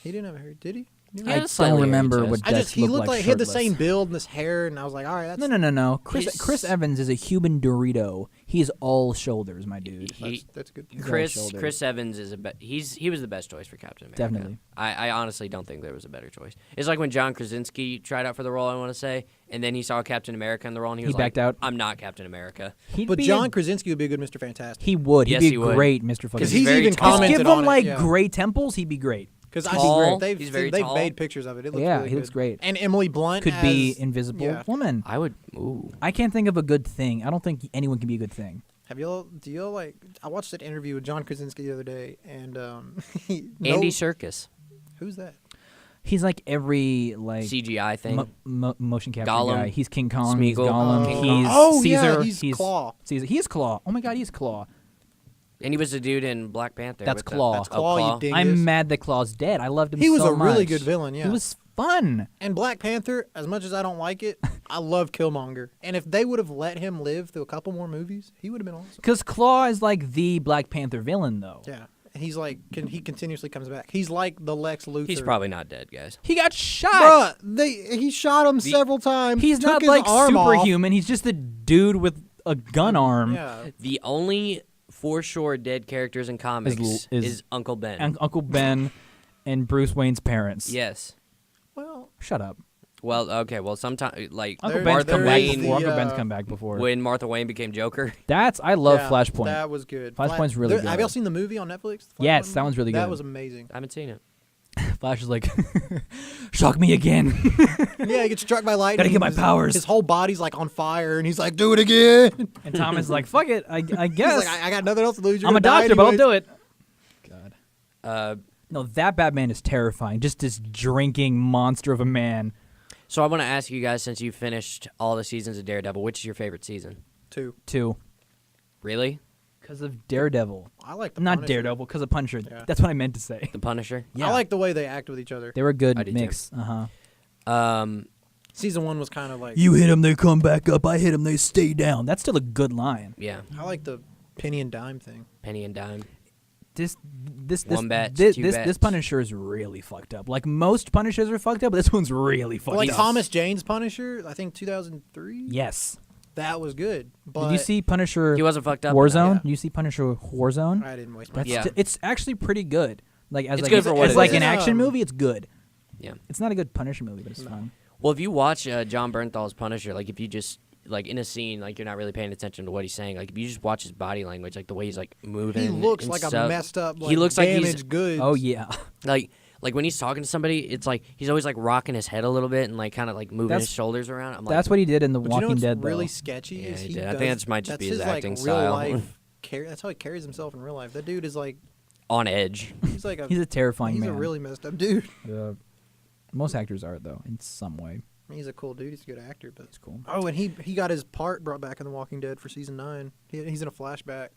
He didn't have a hair, did he? He I had a don't slightly hairy remember chest. what I just Dex he looked looked like like he had the shirtless. same build and this hair, and I was like, all right, that's No. Chris His- Evans is a human Dorito. He's all shoulders, my dude. that's good. He's all shoulders. Chris Evans is he was the best choice for Captain America. Definitely. I honestly don't think there was a better choice. It's like when John Krasinski tried out for the role, I want to say, and then he saw Captain America in the role, and he was like, backed out. I'm not Captain America. He'd But be John a- Krasinski would be a good Mr. Fantastic. he would. Yes, He'd be he would. great, Mr. Fucking. Because he's he's very even tall. Just commented give on him it, like yeah. gray temples. He'd be great. Because Tall. they've He's very they've tall. made pictures of it. It looks Yeah, really he looks good. great. And Emily Blunt Could be as- invisible yeah. woman. I would. Ooh. I can't think of a good thing. I don't think anyone can be a good thing. Do y'all like? I watched an interview with John Krasinski the other day, and Andy Serkis. who's that? He's like every like CGI thing. motion capture Gollum. guy. He's King Kong. He's Smeagol. Gollum. King He's Kong. Oh, Caesar. yeah, he's Claw. Caesar. He is Claw. Oh my God, he's Claw. And he was the dude in Black Panther. That's with the- Claw. That's Oh, Claw, you Claw. dingus. I'm mad that Claw's dead. I loved him. He was so a really much. good villain. Yeah, He was fun. And Black Panther, as much as I don't like it, I love Killmonger. And if they would have let him live through a couple more movies, he would have been awesome. Because Claw is like the Black Panther villain, though. Yeah, and he's like, he continuously comes back. He's like the Lex Luthor. He's probably not dead, guys. He got shot. Bruh, he shot him several times. He's took not his like arm off. superhuman. He's just a dude with a gun arm. Yeah, The only for sure dead characters in comics is- is Uncle Ben. And Uncle Ben and Bruce Wayne's parents. Yes. well, Shut up. Well, okay. Well, sometimes like Uncle There- Ben's Martha come back Wayne before. Uncle Ben's uh, come back before. when Martha Wayne became Joker. I love yeah, Flashpoint. That was good. Flashpoint's really good. Have y'all seen the movie on Netflix? The Yes, Flashpoint that movie? one's really That good. was amazing. I haven't seen it. Flash is like, shock me again. Yeah, he gets struck by lightning. Gotta get my his- powers. His whole body's like on fire, and he's like, "Do it again." And Tom is like, fuck it. I He's guess. like, "I got nothing else to lose. You're I'm a gonna die doctor, but I'll anyways." do it. God. Uh, No, that Batman is terrifying. Just this drinking monster of a man. so I want to ask you guys, since you finished all the seasons of Daredevil, which is your favorite season? 2. Two. Really? Because of Daredevil. I like the Not Punisher. Daredevil, because of Punisher. Yeah. That's what I meant to say. The Punisher? Yeah. I like the way they act with each other. They were a good I did too. mix. Uh-huh. Season 1 was kind of like You hit them, they come back up. I hit them, they stay down. That's still a good line. Yeah. I like the penny and dime thing. Penny and Dime. This One bat, this two this bats. Punisher is really fucked up. Like most Punishers are fucked up, but this one's really fucked Like up. Thomas Jane's Punisher, I think 2003. Yes. That was good. But Did you see Punisher He wasn't fucked up. Warzone? Yeah. Did you see Punisher Warzone? I didn't waste my That's Yeah. it's actually pretty good. Like as It's like good for what as it like is. an action Um, movie, it's good. Yeah. It's not a good Punisher movie, but it's fun. Well, if you watch John Bernthal's Punisher, like if you just like in a scene, like you're not really paying attention to what he's saying. Like if you just watch his body language, like the way he's like moving. He looks and like stuff, a messed up, like, He looks like he's- damaged goods. Oh yeah. like when he's talking to somebody, it's like he's always like rocking his head a little bit and like kind of like moving That's- his shoulders around. I'm like, That's what he did in The But you know Walking what's Dead. really though. sketchy Yeah, is he he did. I does, think that might just that's be his acting like, style. Real life, that's how he carries himself in real life. That dude is like, on edge. he's like He's a terrifying he's man. a really messed up dude. Most actors are though, in some way. He's a cool dude. He's a good actor, but It's cool. oh, and he got his part brought back in The Walking Dead for season 9. He's in a flashback.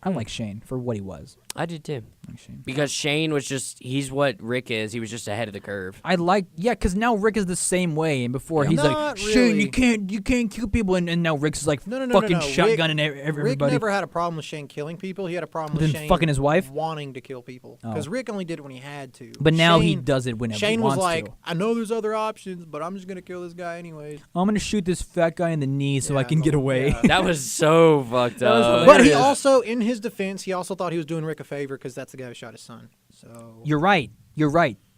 I like Shane for what he was. I did too. I like Shane. Because Shane was he's what Rick is. He was just ahead of the curve. Because now Rick is the same way, and before he's Not like, Shane, really. you can't kill people, and now Rick's like No. fucking Rick- shotgunning Rick everybody. never had a problem with Shane killing people. He had a problem with Then Shane fucking his wife? wanting to kill people. Oh. Because Rick only did it when he had to. But now he Shane- does it whenever Shane he was wants like, to. I know there's other options, but I'm just gonna kill this guy anyways. I'm gonna shoot this fat guy in the knee so I Yeah, can get away. yeah. That was so fucked That was up. But he hilarious. also, in his defense, he also thought he was doing Rick a favor because that's the guy who shot his son. So You're right.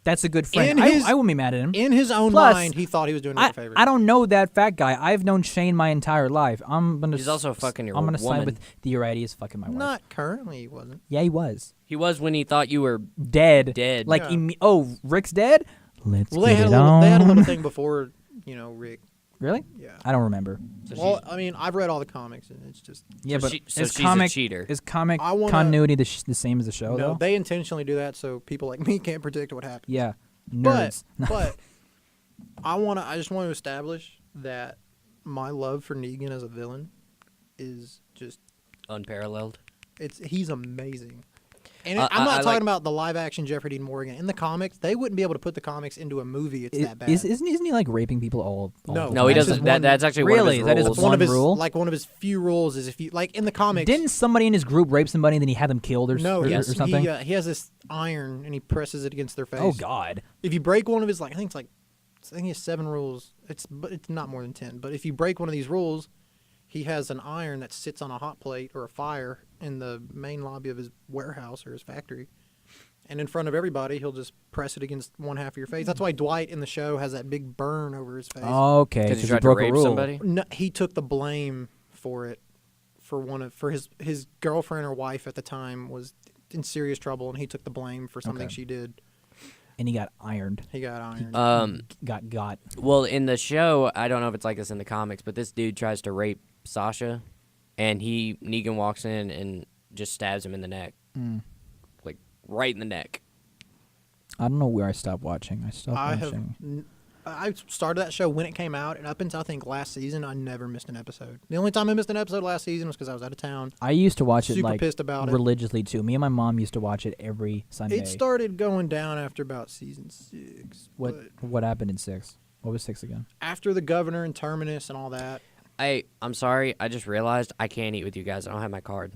That's a good friend. In his- I wouldn't be mad at him. in his own Plus, mind, he thought he was doing Rick a favor. I don't know that fat guy. I've known Shane my entire life. I'm gonna. He's also fucking your I'm gonna side woman. with the right. He is fucking my wife. Not currently, he wasn't. Yeah, he was He was when he thought you were. dead. Dead. Like, Yeah. Rick's dead. Let's Well, they get had it a little, on. they had a little thing before, Rick. Really? Yeah. I don't remember. So Well, I mean, I've read all the comics, and it's just Yeah, but so is she's a comic cheater. is comic I wanna- continuity the same as the show no. though? They intentionally do that so people like me can't predict what happens. Yeah, nerds. But I just want to establish that my love for Negan as a villain is just unparalleled. he's amazing. And I'm not talking about the live action Jeffrey Dean Morgan. In the comics, they wouldn't be able to put the comics into a movie. It's that bad. Isn't he like raping people all No. the No, he time? doesn't. One- That's actually Really? one of his That is rules. one one of his rule? like one of his few rules is if you like in the comics. Didn't somebody in his group rape somebody and then he had them killed or, no, or, yes, or something? he has this iron and he presses it against their face. Oh God! If you break one of his I think he has 7 rules. It's not more than 10. But if you break one of these rules, he has an iron that sits on a hot plate or a fire in the main lobby of his warehouse or his factory. And in front of everybody, he'll just press it against one half of your face. That's why Dwight in the show has that big burn over his face. Okay, Because he he tried to broke a rape rule. somebody. No, he took the blame for it. For his girlfriend or wife at the time was in serious trouble, and he took the blame for something Okay. she did. And he got ironed. He got ironed. Got. Well, in the show, I don't know if it's like this in the comics, but this dude tries to rape Sasha, and Negan walks in and just stabs him in the neck, like right in the neck. I don't know where I stopped watching. I stopped I watching. I started that show when it came out, and up until I think last season, I never missed an episode. The only time I missed an episode last season was because I was out of town. I used to watch it Super like pissed about it. religiously too. Me and my mom used to watch it every Sunday. It started going down after about season 6. but What happened in 6? What was 6 again? after the governor and Terminus and all that. I'm sorry. I just realized I can't eat with you guys. I don't have my card.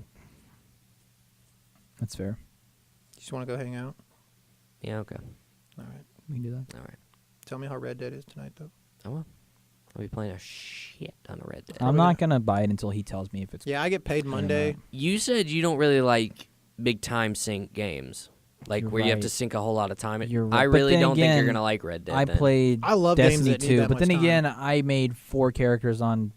That's fair. You just want to go hang out? Yeah, okay. All right. We can do that. All right. Tell me how Red Dead is tonight, though. I will. I'll be playing a shit on a Red Dead. I'm not gonna buy it until he tells me if it's. Yeah, I get paid Monday. You said you don't really like big time sync games, like You're where you have right. to sync a whole lot of time. You're right. I But really then don't think you're again, gonna like Red Dead. I then. played I love games Destiny that need 2, that but much then time. again, I made 4 characters on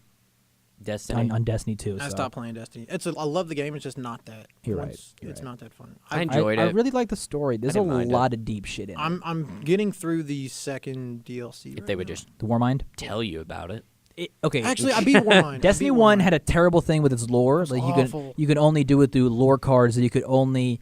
Destiny. on Destiny 2. I so stopped playing Destiny. I love the game. It's just not that. You're right, It's you're right. not that fun. I enjoyed I it. really like the story. There's a didn't mind it. lot of deep shit in it. I'm getting through the second DLC. If they would just The Warmind. tell you about it. Okay. Actually, I beat Warmind. Destiny 1 had a terrible thing with its lore. Like awful. you could only do it through lore cards that you could only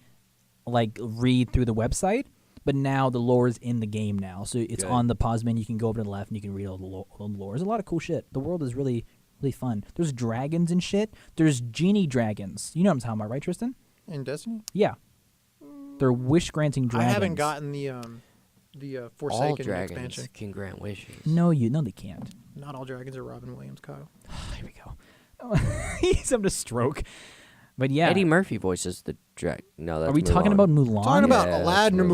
like read through the website. But now the lore is in the game now, so it's Good. on the pause menu. You can go over to the left and you can read all the lore. There's a lot of cool shit. The world is really fun. There's dragons and shit. There's genie dragons. You know what I'm talking about, right, Tristan? in Destiny. Yeah. They're wish granting dragons. I haven't gotten the All Forsaken dragons expansion. can grant wishes. No, they can't. Not all dragons are Robin Williams, Kyle. Here we go. He's having a stroke. But yeah. Eddie Murphy voices the drag. No, that's Are we talking Mulan. about Mulan? Talking about Yeah, that's Aladdin or Mulan.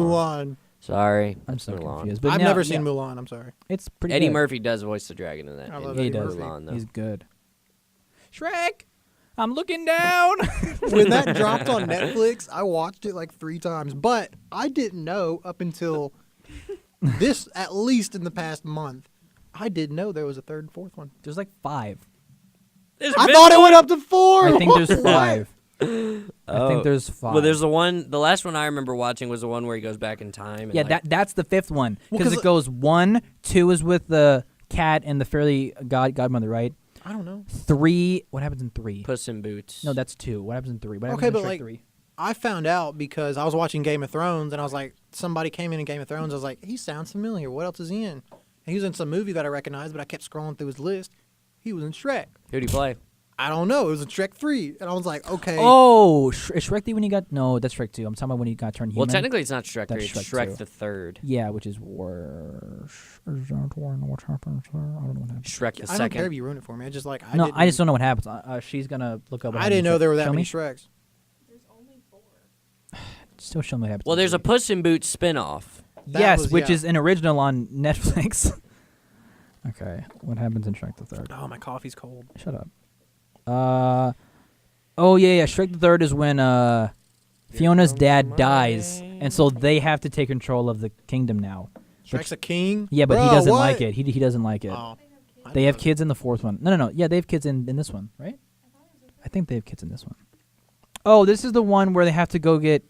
Mulan. Sorry, I'm it's so Mulan. confused. But I've now- never seen yeah, Mulan. I'm sorry. It's pretty Eddie good. Murphy does voice the dragon in that. I in love He Eddie does. Murphy. Mulan, though. He's good. Shrek, I'm looking down. When that dropped on Netflix, I watched it like 3 times, but I didn't know up until this, at least in the past month, I didn't know there was a 3rd and 4th one. There's like 5. I thought it went up to 4. I think there's What? 5. I Oh. think there's 5. Well, there's the one. The last one I remember watching was the one where he goes back in time. And Yeah, like, that's the 5th one Well, because 'cause it goes 1, 2 is with the cat and the fairy godmother, right? I don't know. 3, what happens in 3? Puss in Boots. No, that's 2. What happens in 3? What Okay, happens but in Shrek like 3? I found out because I was watching Game of Thrones and I was like, somebody came in Game of Thrones. I was like, he sounds familiar. What else is he in? And he was in some movie that I recognized, but I kept scrolling through his list. He was in Shrek. Who'd he play? I don't know. It was in Shrek 3. And I was like, okay. Oh, is Shrek 3 when he got... No, that's Shrek 2. I'm talking about when he got turned human. Well, technically it's not Shrek 3. That's It's Shrek Shrek 2. the Third. Yeah, which is worse. Is that one? What happens there? I don't know what happens. Shrek the I don't care if Second. you ruin it for me. I just like, No, I just don't know what happens. She's going to look up what I didn't know there were that Show many me? Shreks. Still show me what happens. Well, in there's a 3. Puss in Boots spin-off. That Yes, was- which yeah. is an original on Netflix. Okay, what happens in Shrek the Third? Oh, my coffee's cold. Shut up. Oh yeah. Shrek the Third is when Fiona's dad dies, and so they have to take control of the kingdom now. Shrek's a king? Yeah, but he Bro, doesn't what? like it. He doesn't like it. Oh. They have kids in the 4th one. No. Yeah, they have kids in this one, right? I think they have kids in this one. Oh, this is the one where they have to go get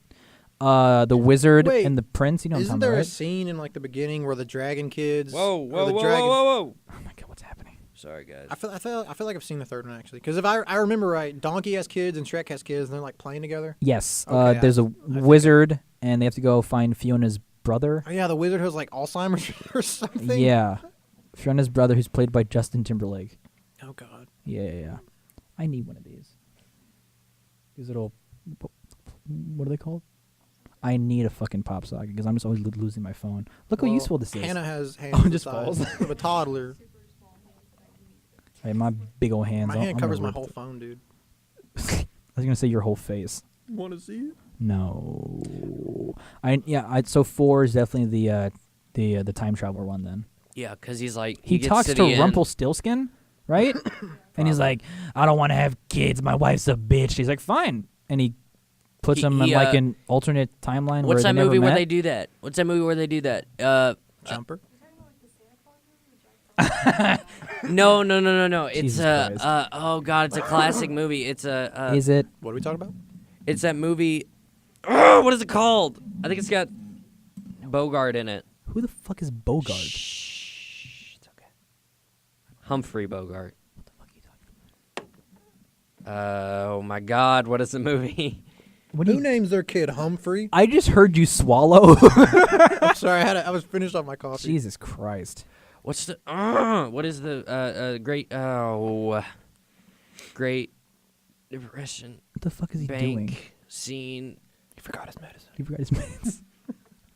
the wizard Wait, and the prince. You know what I'm Isn't talking there about, a right? scene in like the beginning where the dragon kids? Whoa, or whoa, the whoa, dragon, whoa, whoa, whoa. Oh my god, what's happening? Sorry, guys. I feel like I've seen the 3rd one actually. Because if I remember right, Donkey has kids and Shrek has kids, and they're like playing together. Yes, Okay, there's a think wizard, and they have to go find Fiona's brother. Oh yeah, the wizard who has like Alzheimer's or something. Yeah, Fiona's brother, who's played by Justin Timberlake. Oh god. Yeah. I need one of these. These little, what are they called? I need a fucking pop socket because I'm just always losing my phone. Look how useful this is. Hannah has hands Oh, it the just size falls. of a toddler. Hey, my big old hands. My I'm hand gonna covers my rip whole it. phone, dude. I was gonna say your whole face. Want to see it? No. So 4 is definitely the time traveler one then. Yeah, because he's like He gets talks to to the end. Rumpelstiltskin, right? And he's like, I don't want to have kids. My wife's a bitch. He's like, fine. And he puts him in like an alternate timeline where What's they that never movie where met. they do that? What's that movie where they do that? Jumper. No. It's Jesus Christ. oh god, it's a classic movie. It's a Is it? What are we talking about? it's that movie. Oh, what is it called? I think it's got Bogart in it. Who the fuck is Bogart? Shh, it's okay. Humphrey Bogart. What the fuck are you talking about? Oh my god, what is the movie? What do Who you? names their kid Humphrey? I just heard you swallow. I'm sorry, I was finished off my coffee. Jesus Christ. What's the what is the Great Depression What the fuck is he bank doing? scene? He forgot his medicine. He forgot his minutes.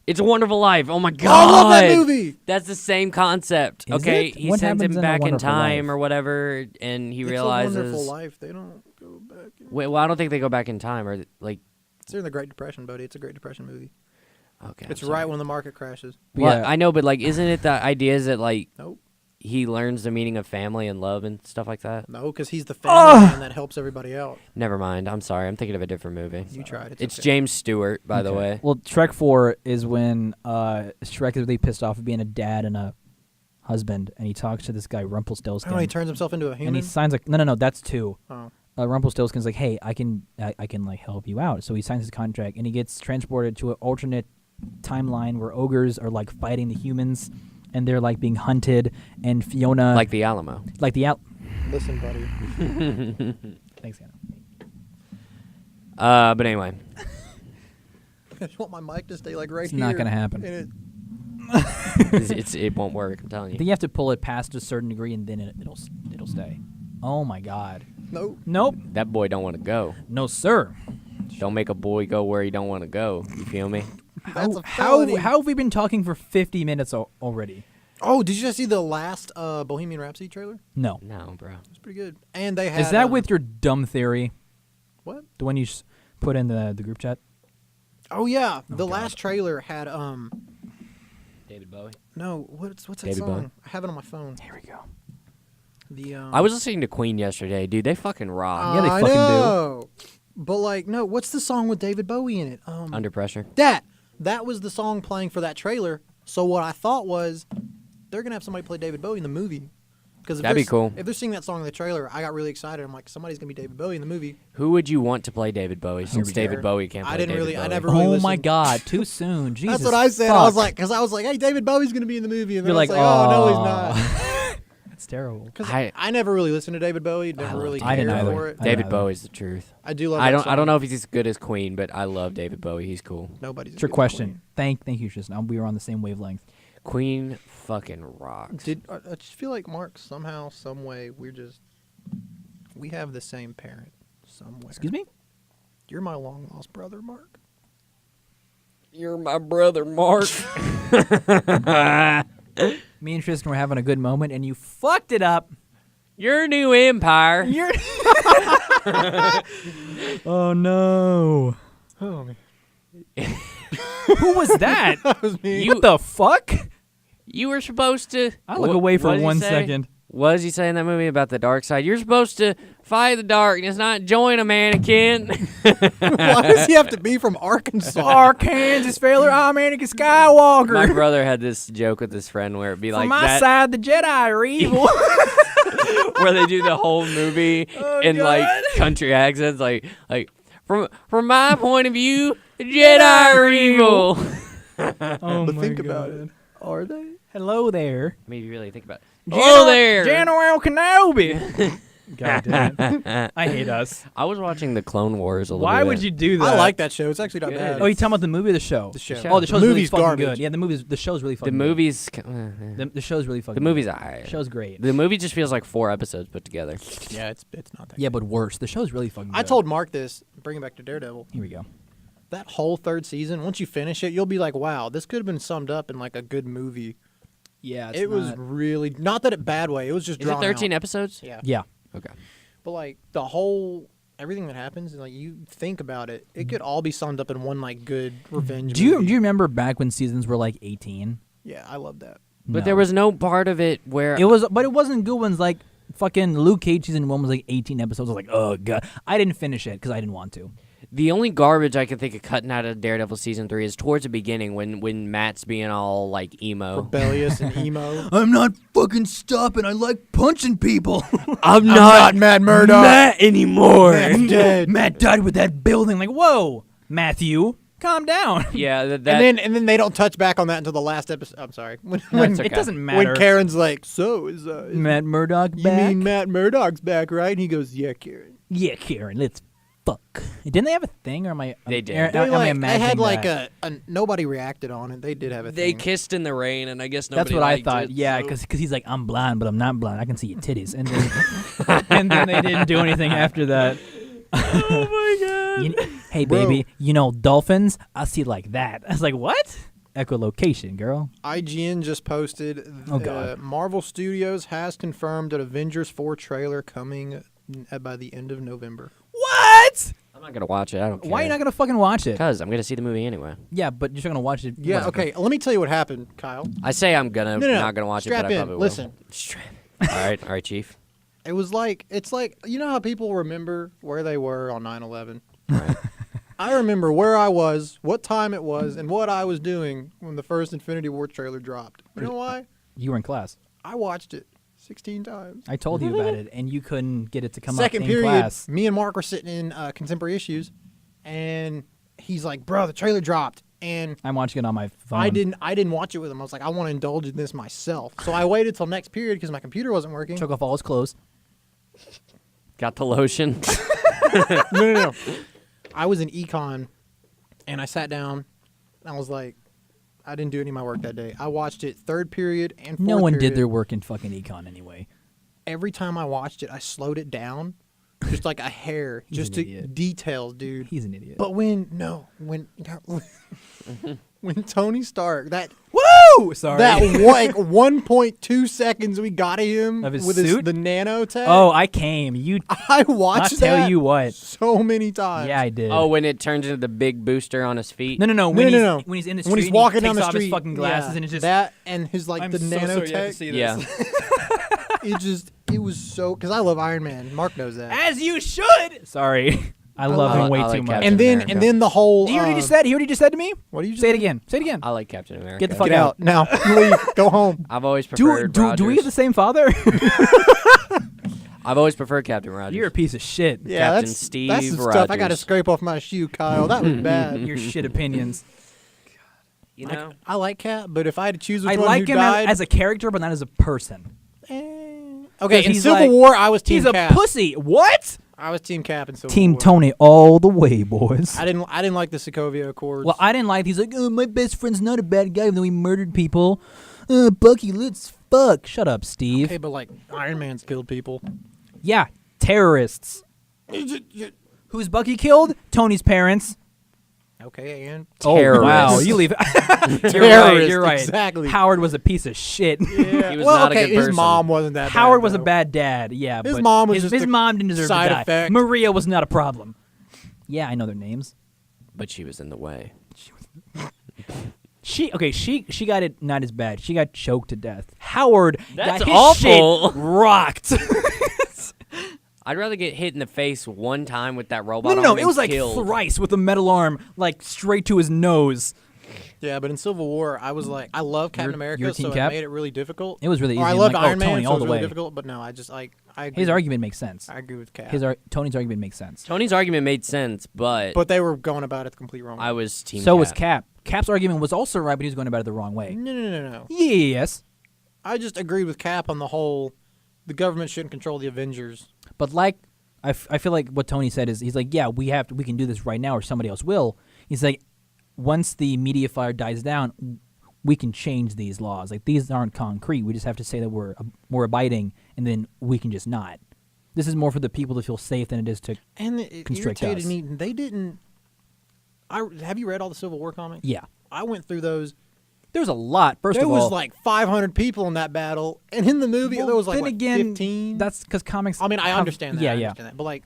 It's a Wonderful Life. Oh my god. I love that movie. That's the same concept. Is Okay, it? he What sends happens him in A back in Wonderful time Life? or whatever, and he It's realizes. a wonderful life. They don't go back. Wait, well, I don't think they go back in time, or like. It's during the Great Depression, buddy. It's a Great Depression movie. Okay. It's I'm sorry. right when the market crashes. Well, Yeah. I know, but like, isn't it the idea is that like Nope. he learns the meaning of family and love and stuff like that? No, because he's the family man that helps everybody out. Never mind. I'm sorry. I'm thinking of a different movie. You tried. It's okay. James Stewart, by the Okay. way. Well, Shrek 4 is when Shrek is really pissed off of being a dad and a husband, and he talks to this guy Rumpelstiltskin. Oh, he turns himself into a human. and he signs like no, that's 2. Oh. Rumpelstiltskin's like, hey, I can like help you out. So he signs his contract, and he gets transported to an alternate timeline where ogres are like fighting the humans, and they're like being hunted. And Fiona, Like the Alamo. like the out. Listen, buddy. Thanks, Hannah. But anyway. I just want my mic to stay like right It's here. not gonna happen. And it won't work. I'm telling I you. think you have to pull it past a certain degree, and then it'll stay. Oh my God. nope. Nope. That boy don't want to go. No, sir. Don't make a boy go where he don't want to go. You feel me? That's a How felony. have we been talking for 50 minutes already? Oh, did you guys see the last Bohemian Rhapsody trailer? No. No, bro. It's pretty good. And they had. Is that with your dumb theory? What? The one you put in the group chat? Oh yeah, the God. last trailer had David Bowie. No, what's that David song? Bowie? I have it on my phone. Here we go. The I was listening to Queen yesterday, dude. They fucking rock. Yeah, they I fucking do. know. But like, no, what's the song with David Bowie in it? Under Pressure. That was the song playing for that trailer. So what I thought was, they're gonna have somebody play David Bowie in the movie. Because That'd be cool. If they're singing that song in the trailer, I got really excited. I'm like, somebody's gonna be David Bowie in the movie. Who would you want to play David Bowie since be David Jared. Bowie can't play I didn't David really- I Bowie? never really Oh my listened. God! Too soon. Jesus. That's what I said. I was fuck. like, hey, David Bowie's gonna be in the movie, and then You're I was like, oh no, he's "Aw." not. It's terrible. Because I- I never really listened to David Bowie. Never love really David I didn't cared either. for it. I David know. Bowie's the truth. I do love. I that don't song. know if he's as good as Queen, but I love David Bowie. He's cool. Nobody's. as Trick good as question. Thank you, Tristan. We were on the same wavelength. Queen fucking rocks. I just feel like Mark somehow, some way, we have the same parent somewhere. Excuse me? You're my long lost brother, Mark. You're my brother, Mark. Me and Tristan were having a good moment, and you fucked it up. Your new empire. You're. Oh no! Oh man, Who was that? that was me. You- What the fuck? You were supposed to. I look away for what did he 1 say? second. What does he say in that movie about the dark side? You're supposed to fight the darkness, not join a mannequin. Why does he have to be from Arkansas? Arkansas failure, I'm Anakin Skywalker. My brother had this joke with his friend where it'd be From like my that, side, the Jedi are evil. where they do the whole movie Oh, in like God. country accents, like from my point of view, the Jedi are evil. Oh But my think God. about it. Are they? Hello there. I mean, if you really think about it. General- Oh, there. General Kenobi. God damn it. I hate us. I was watching the Clone Wars a little Why bit. would you do that? I like that show. It's actually not Good. bad. Oh, you talking about the movie or the show? The show. Oh, the show's The really movie's fucking garbage. good. Yeah, the show's really The fucking movie's good. The show's really fucking the movie's alright. good. The show's great. The movie just feels like 4 episodes put together. Yeah, it's not that. Yeah, but worse. The show's really fucking good. I told Mark this. Bring it back to Daredevil. Here we go. that whole third season, once you finish it, you'll be like, wow, this could have been summed up in like a good movie. Yeah, It was really not that a bad way. It was just Is it drawn 13 out. episodes? Yeah. Yeah. Okay. But like the whole everything that happens, like you think about it, it could all be summed up in one like good revenge. Do you movie. remember back when seasons were like 18? Yeah, I love that. But No. there was no part of it where But it wasn't good ones. Like fucking Luke Cage season 1 was like 18 episodes. I was like, oh god, I didn't finish it because I didn't want to. the only garbage I can think of cutting out of Daredevil season 3 is towards the beginning when Matt's being all like emo. Rebellious and emo. I'm not fucking stopping. I like punching people. I'm not Matt Murdock. Matt anymore. Matt's dead. Matt died with that building. Like, whoa, Matthew, calm down. Yeah, that and then they don't touch back on that until the last episode. I'm sorry. When, it's It okay. doesn't matter. when Karen's like, so is Matt Murdock you back? mean Matt Murdock's back, right? And he goes, yeah, Karen. Yeah, Karen, let's fuck. Didn't they have a thing, or am I? They did. Am They, I like, imagining they had like that? a nobody reacted on it. They did have a they thing. kissed in the rain, and I guess That's nobody what I liked thought. it, Yeah, so- because he's like, I'm blind, but I'm not blind. I can see your titties, and then and then they didn't do anything after that. Oh my god. Hey, Bro. baby, you know dolphins? I see like that. I was like, what? Echolocation, girl. IGN just posted. Oh, God. Marvel Studios has confirmed an Avengers 4 trailer coming by the end of November. What? I'm not gonna watch it. I don't care. Why are you not gonna fucking watch it? Because I'm gonna see the movie anyway. Yeah, but you're just gonna watch it. Yeah. whatever. Okay. Let me tell you what happened, Kyle. I say I'm gonna No. not gonna watch Strap it, but I in. probably will. Listen. Strap. All right, Chief. It was like it's like you know how people remember where they were on 9/11. Right. I remember where I was, what time it was, and what I was doing when the first Infinity War trailer dropped. You know why? You were in class. I watched it 16 times. I told you about it, and you couldn't get it to come Second up in period, class. me and Mark were sitting in Contemporary Issues, and he's like, "Bro, the trailer dropped," and I'm watching it on my phone. I didn't watch it with him. I was like, I want to indulge in this myself. So I waited till next period because my computer wasn't working. Took off all his clothes. Got the lotion. No. I was in econ, and I sat down. And I was like, I didn't do any of my work that day. I watched it third period and fourth No one period. did their work in fucking econ anyway. Every time I watched it, I slowed it down, just like a hair, He's just an to idiot. details, dude. He's an idiot. But when Tony Stark, that woo! Sorry. that 1.2 seconds we got him Of his with suit? the nanotech. Oh, I came. You. I watched I'll tell that you what. so many times. Yeah, I did. Oh, when it turns into the big booster on his feet. No. No, When no. When he's in the street, when he's and walking he down takes the off street, his fucking glasses, yeah, and it's just that and his like I'm the so sorry you have to nanotech. see Yeah. It was so because I love Iron Man. Mark knows that. As you should. Sorry, I love him way I like too much. Captain And then America. and then the whole. Do you hear what he just said? Hear what he just said to me? What do you Say it again. Say it again. I like Captain America. Get the fuck Get out now. Leave. Go home. I've always Do preferred do we have the Rogers. same father? I've always preferred Captain Rogers. You're a piece of shit. Yeah, Captain that's Steve that's the stuff I got to Rogers. scrape off my shoe, Kyle. That was bad. Your shit opinions. You know? I like Cap, but if I had to choose which I one like who him died, as a character, but not as a person. okay, in he's Civil like- War, I was Team He's a Cap. pussy. What? I was Team Cap in Civil Team War. Tony all the way, boys. I didn't like the Sokovia Accords. Well, I didn't like. He's like, oh, my best friend's not a bad guy, even though he murdered people. Bucky, let's fuck. Shut up, Steve. okay, but like Iron Man's killed people. Yeah, terrorists. Who's Bucky killed? Tony's parents. Okay, and Oh wow, Terrorists. you leave. You're Terrorists, You're right. exactly. Howard was a piece of shit. yeah. He was well, not a okay, good his person. mom wasn't that. Howard bad, was a though. bad dad. Yeah, His but mom was his, just his a mom didn't deserve side to die. effect. Maria was not a problem. Yeah, I know their names. But she was in the way. She got it not as bad. She got choked to death. Howard That's got his awful. shit rocked. I'd rather get hit in the face one time with that robot no, arm it was and like killed. thrice with a metal arm, like straight to his nose. Yeah, but in Civil War, I was like, I love Captain You're America, Team so Cap? it made it really difficult. It was really easy. Or I I'm loved like, Iron Man, Tony so all it was the really way. difficult. But no, I agree. His argument makes sense. I agree with Cap. Tony's argument makes sense. Tony's argument made sense, but But they were going about it the complete wrong way. I was Team So Cap. was Cap. Cap's argument was also right, but he was going about it the wrong way. No. Yes, I just agreed with Cap on the whole. The government shouldn't control the Avengers. but like I feel like what Tony said is he's like, yeah, we can do this right now, or somebody else will. He's like, once the media fire dies down, we can change these laws. Like these aren't concrete. We just have to say that we're abiding, and then we can just not. This is more for the people to feel safe than it is to. And it Constrict irritated us. me. They didn't. Have you read all the Civil War comics? Yeah. I went through those. There was a lot. First There of was all, like 500 people in that battle, and in the movie there was like then what, again, 15. that's because comics. I mean, I have- understand that. Yeah, I yeah. understand that. But like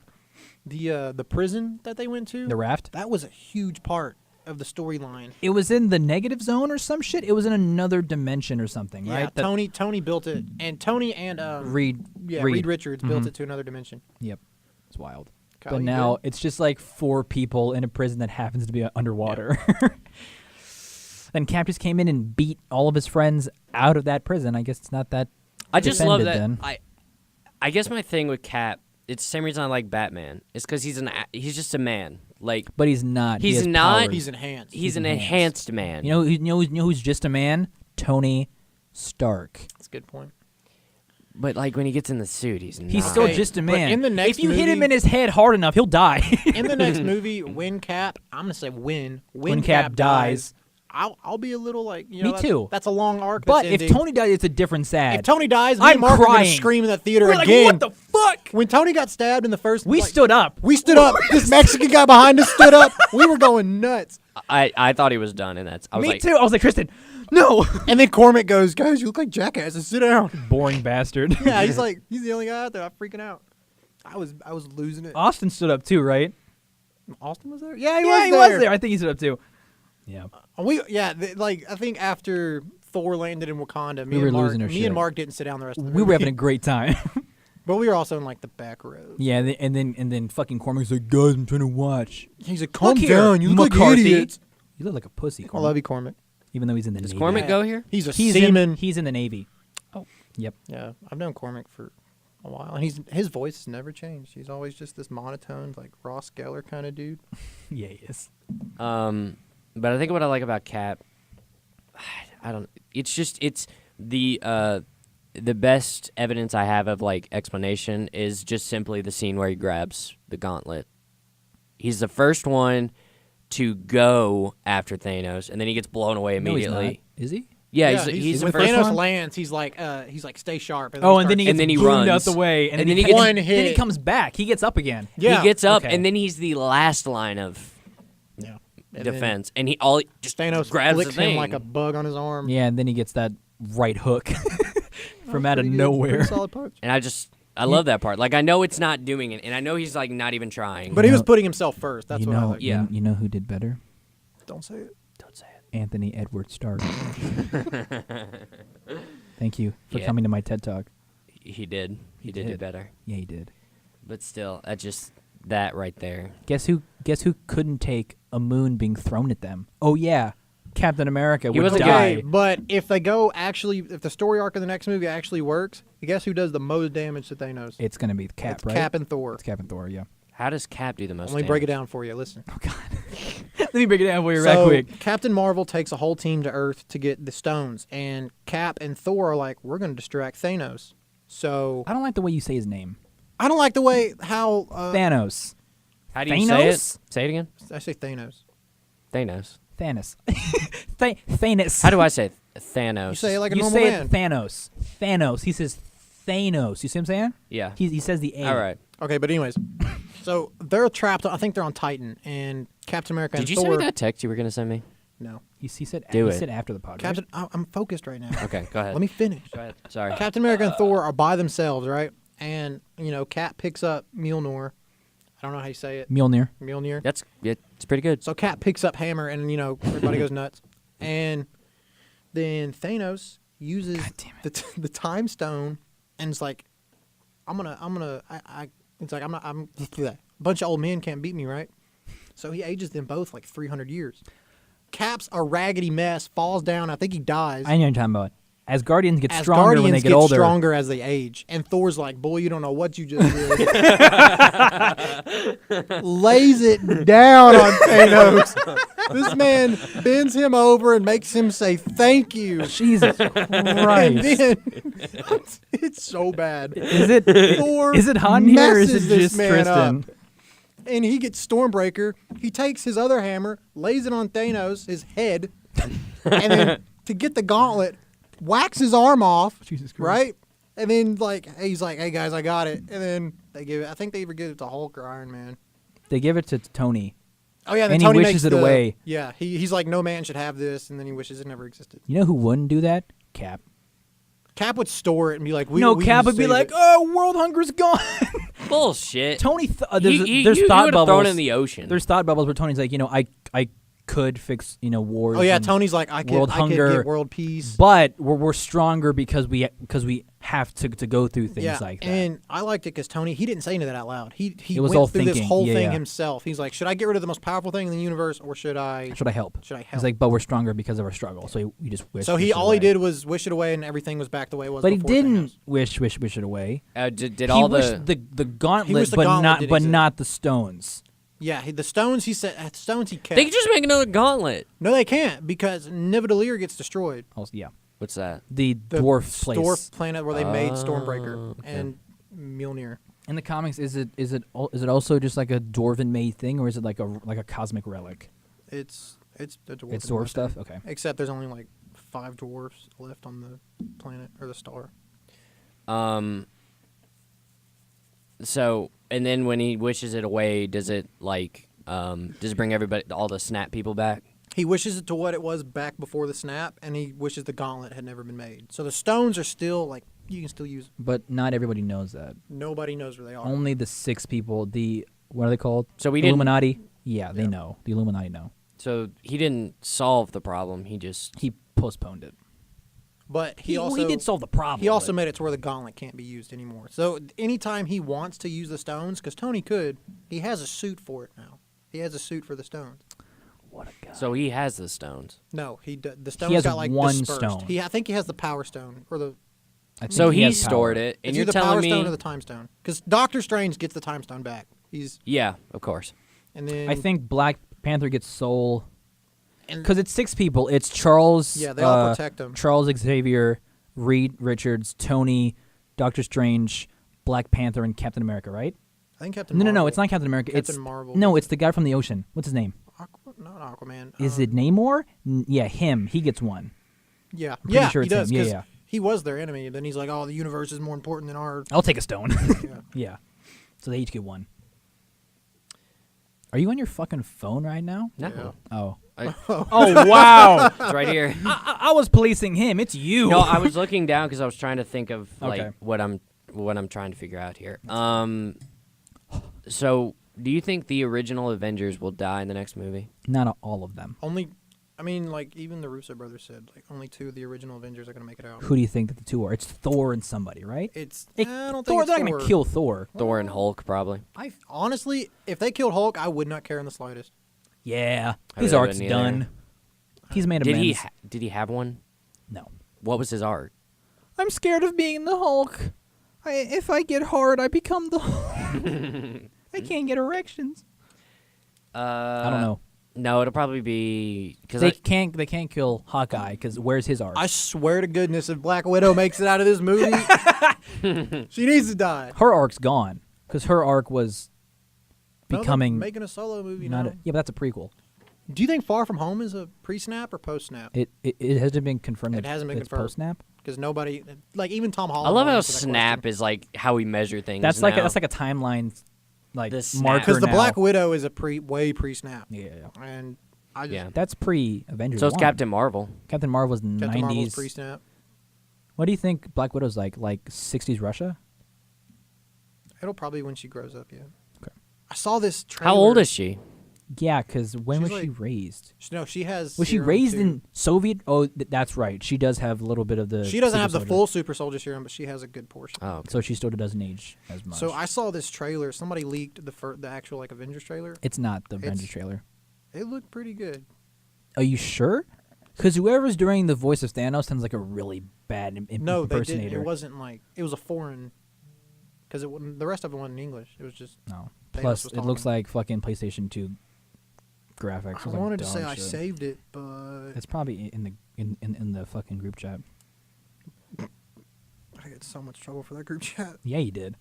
the prison that they went to, The raft. that was a huge part of the storyline. It was in the negative zone or some shit. It was in another dimension or something, Yeah, right? That- Tony built it, and Tony and Reed. Reed Richards built it to another dimension. Yep. It's wild. Kyle, but you now good? it's just like 4 people in a prison that happens to be underwater. Then Cap just came in and beat all of his friends out of that prison. I guess it's not that. I just love defended that. then. I guess my thing with Cap, it's the same reason I like Batman. It's because he's just a man. Like But he's not. He He's has not- powers. He's enhanced. he's an enhanced. enhanced man. You know who's just a man? Tony Stark. That's a good point. But like when he gets in the suit, he's not. He's still Okay, just a but man. in the next if you hit him movie- in his head hard enough, he'll die. In the next movie, when Cap, I'm gonna say when Cap dies. I'll be a little like Me that's, too. That's a long arc. But that's if ending. Tony dies, it's a different sad. if Tony dies, me I'm and Mark are gonna crying. scream in that theater We're like, again. what the fuck? When Tony got stabbed in the first, We like, stood up. We stood up. This Mexican guy behind us stood up. We were going nuts. I thought he was done, and I was Me like, too. I was like, Tristan, no. And then Cormac goes, "Guys, you look like jackasses. Sit down." Boring bastard. Yeah, he's like, he's the only guy out there. I'm freaking out. I was losing it. Austin stood up too, right? Austin was there. Yeah, he yeah, was he there. was there. I think he stood up too. Yeah. Like I think after Thor landed in Wakanda, We were losing our me shit. and Mark didn't sit down the rest of the We movie. were having a great time. But we were also in like the back row. Yeah, and then fucking Cormac's like, guys, I'm trying to watch. He's like, calm Look here, down. You look McCarthy. like idiots. You look like a pussy, I Cormac. love you, Cormac. Even though he's in the does Navy. Cormac go here? He's a He's seaman. he's in the Navy. Oh, yep. Yeah, I've known Cormac for a while, and his voice has never changed. He's always just this monotone, like Ross Geller kind of dude. Yeah, he is. But I think what I like about Cap, I don't. It's the best evidence I have of like explanation is just simply the scene where he grabs the gauntlet. He's the first one to go after Thanos, and then he gets blown away No, he's immediately. not. Is he? Yeah, he's the when first Thanos one. lands, he's like, stay sharp. Oh, and then he And gets then he boomed out runs. the way, and, And then then he he gets- one Then he hit. comes back. He gets up again. Yeah. He gets up, Okay. and then he's the last line of Yeah. And defense, and just then Thanos grabs the flicks thing. him like a bug on his arm. Yeah, and then he gets that right hook from That out of was pretty good. nowhere. Pretty solid punch. And I love that part. Like I know it's not doing it, and I know he's like not even trying. But he know- was putting himself first. That's you what I know, like. Yeah. you know who did better? Don't say it. Don't say it. Anthony Edward Stark. Thank you for Yeah. coming to my TED Talk. He did. He did it better. Yeah, he did. But still, that right there. Guess who couldn't take a moon being thrown at them? Oh yeah, Captain America He would wasn't die. Okay, but if if the story arc of the next movie actually works, guess who does the most damage to Thanos? It's gonna be Cap, It's right? Cap and Thor. It's Cap and Thor. Yeah. How does Cap do the most? Let me break it damage? down for you. Listen. Oh God. Let me break it down for you right So quick. Captain Marvel takes a whole team to Earth to get the stones, and Cap and Thor are like, "We're going to distract Thanos." So I don't like the way you say his name. I don't like the way how Thanos. How do you say it? Thanos? Say it again. I say Thanos. Thanos. Thanos. Thanos. How do I say it? Thanos? You say it like a you normal say man. it Thanos. Thanos. He says Thanos. You see what I'm saying? Yeah. He says the A. All right. Okay, but anyways, so they're trapped. I think they're on Titan, and Captain America Did and you Thor. send me that text you were gonna send me? No, He said. Do he it. said after the podcast. Captain. I'm focused right now. Okay, go ahead. Let me finish. Go ahead. Sorry. Captain America and Thor are by themselves, right? And Cap picks up Mjolnir. I don't know how you say it. Mjolnir. Mjolnir. It's pretty good. So Cap picks up Hammer, and everybody goes nuts. And then Thanos uses God damn it. the Time Stone, and it's like, it's like I'm a bunch of old men can't beat me, right? So he ages them both like 300 years. Cap's a raggedy mess, falls down. I think he dies. I know what you're talking about. Asgardians get As stronger Guardians when they get older. stronger as they age. And Thor's like, boy, you don't know what you just did. Lays it down on Thanos. This man bends him over and makes him say thank you. Jesus And Christ. then it's so bad. Is it Thor is it Han here or is messes it this just man Tristan? up. And he gets Stormbreaker. He takes his other hammer, lays it on Thanos, his head, and then to get the gauntlet, whacks his arm off. Jesus Christ. Right? And then he's like, "Hey guys, I got it." And then they give it. I think they either give it to Hulk or Iron Man. They give it to Tony. Oh yeah, And he Tony wishes makes it away. Yeah, he's like, no man should have this, and then he wishes it never existed. You know who wouldn't do that? Cap. Cap would store it and be like, Cap would be like, "Oh, world hunger's gone." Bullshit. Tony, there's he thought would have bubbles. thrown it in the ocean. There's thought bubbles where Tony's like, I could fix, wars. Oh yeah, and Tony's like, I world could hunger, get world peace. but we're stronger because we have to go through things like that. And I liked it because Tony, he didn't say any of that out loud. He It was went all through this thinking. whole Yeah, thing yeah. himself. He's like, should I get rid of the most powerful thing in the universe, or should I? Should I help? Should I help? He's like, but we're stronger because of our struggle. So he just wished. So wished it all he away. did was wish it away, and everything was back the way it was. But he before didn't Thanos. wish it away. Did He all wished the the gauntlet, wished the but gauntlet not did exist. not the stones. Yeah, the stones. He said stones he kept. they could just make another gauntlet. No, they can't because Nidavellir gets destroyed. Also, yeah, What's that? the The dwarf place. dwarf planet where they made Stormbreaker okay. and Mjolnir. In the comics, is it also just like a dwarven made thing, or is it like a cosmic relic? It's the dwarf. It's dwarf stuff. Okay. Except there's only like 5 dwarfs left on the planet or the star. So, and then when he wishes it away, does it bring everybody, all the snap people back? He wishes it to what it was back before the snap, and he wishes the gauntlet had never been made. So the stones are still like you can still use them. But not everybody knows that. Nobody knows where they are. Only the 6 people. What are they called? So we didn't. Illuminati. Yeah, they Yeah. know. The Illuminati know. So he didn't solve the problem. He just. He postponed it. But he also he did solve the problem. He also but- made it to where the gauntlet can't be used anymore. So anytime he wants to use the stones, because Tony could, he has a suit for it now. He has a suit for the stones. What a guy. So he has the stones. No, the stones has got like one dispersed. stone. I think he has the power stone or the. I think So he has stored power. it, and It's you're either telling power me. stone or the time stone. Because Doctor Strange gets the time stone back. Yeah, of course. And then I think Black Panther gets soul and- because it's 6 people. It's Charles. Yeah, they all protect him. Charles Xavier, Reed Richards, Tony, Doctor Strange, Black Panther, and Captain America. Right? I think Captain. No, Marvel. it's not Captain America. Captain it's Marvel. No, it's the guy from the ocean. What's his name? Not Aquaman. Is it Namor? Yeah, him. He gets one. Yeah, pretty yeah, sure he it's him. does. Yeah, 'Cause yeah. he was their enemy. And then he's like, "Oh, the universe is more important than our." I'll take a stone. Yeah. Yeah. So they each get one. Are you on your fucking phone right now? No. Yeah. Oh. I- Oh wow! It's right here. I was policing him. It's you. No, I was looking down because I was trying to think of Okay. what I'm trying to figure out here. So do you think the original Avengers will die in the next movie? Not all of them. Only, I mean, like even the Russo brothers said, like only 2 of the original Avengers are gonna make it out. Who do you think that the 2 are? It's Thor and somebody, right? It's It- I don't Thor. think They're it's not Thor. gonna kill Thor. Thor and Hulk, probably. I honestly, if they killed Hulk, I would not care in the slightest. Yeah, I his really arc's wouldn't either. done. He's made Did amends. did he have one? No. What was his art? I'm scared of being the Hulk. If I get hard, I become the Hulk. I can't get erections. I don't know. No, it'll probably be because They can't kill Hawkeye because where's his arc? I swear to goodness, if Black Widow makes it out of this movie, she needs to die. Her arc's gone because her arc was No, they're becoming making a solo movie not. now. Yeah, but that's a prequel. Do you think Far From Home is a pre-snap or post-snap? It hasn't been confirmed. It that hasn't been it's confirmed. post-snap. Because nobody, like even Tom Holland. I love won't how answer that snap question. is like how we measure things. That's like now. a timeline, like The snap. marker Because the now. Black Widow is a way pre-snap, Yeah, and I just Yeah. that's pre-Avengers. So it's 1. Captain Marvel. Captain Marvel was Captain 90s. Marvel's pre-snap. What do you think Black Widow's like? Like 60s Russia? It'll probably when she grows up. Yeah. Okay. I saw this trailer. How old is she? Yeah, because when She's was she like- raised? No, she has. Was she serum raised too. in Soviet? Oh, that's right. She does have a little bit of the. She doesn't super have the soldier. full super soldier serum, but she has a good portion. Oh, okay. So she still doesn't age as much. So I saw this trailer. Somebody leaked the actual like Avengers trailer. It's not the It's- Avengers trailer. It looked pretty good. Are you sure? Because whoever's doing the voice of Thanos sounds like a really bad No, they impersonator. didn't. It wasn't like it was a foreign. Because the rest of it wasn't in English. It was just. No. Thanos Plus, was it looks talking. like fucking PlayStation 2 graphics. It I was like wanted to dumb say I shit. saved it, but It's probably in the fucking group chat. I get so much trouble for that group chat. Yeah, you did.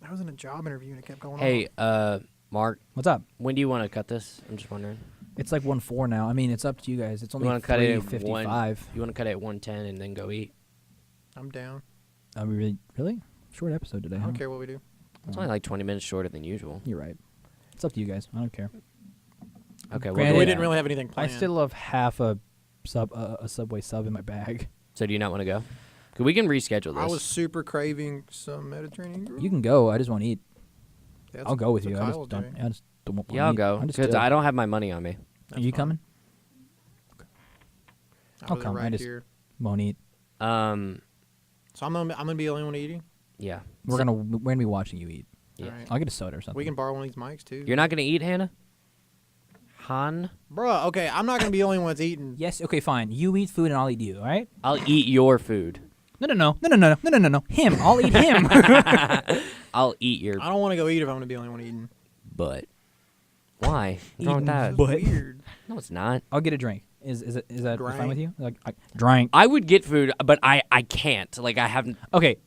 I was in a job interview and it kept going Hey, on. Mark, What's up? when do you want to cut this? I'm just wondering. It's like 1-4 now. I mean, it's up to you guys. It's You only want to cut it at 3:55. You want to cut it at 1:10 and then go eat? I'm down. Are we really short episode today? I huh? don't care what we do. It's only like 20 minutes shorter than usual. You're right. It's up to you guys. I don't care. Okay, Granted, We do didn't that. really have anything I planned. still have half a Subway sub in my bag. So do you not want to go? 'Cause we can reschedule this. I was super craving some Mediterranean grill. You can go. I just want to eat. Yeah, I'll go with that's you. what I Kyle was just don't. doing. I just don't want Yeah, I'll eat. go I'm just because chill. I don't have my money on me. Are That's you fine. coming? I was come. I right just- here. Won't eat. So I'm gonna be the only one eating. Yeah. We're gonna be watching you eat. Yeah. All right. I'll get a soda or something. We can borrow one of these mics too. You're not gonna eat, Hannah? Han? Bruh, okay, I'm not gonna be the only one that's eating. Yes. Okay. Fine. You eat food and I'll eat you. All right. I'll eat your food. No. Him. I'll eat him. I'll eat your I don't want to go eat if I'm gonna be the only one eating. butt. Why? What's wrong with Eating that? butt. That's weird. No, it's not. I'll get a drink. Is that fine Drink. with you? Like drink. I would get food, but I can't. Like I haven't. Okay.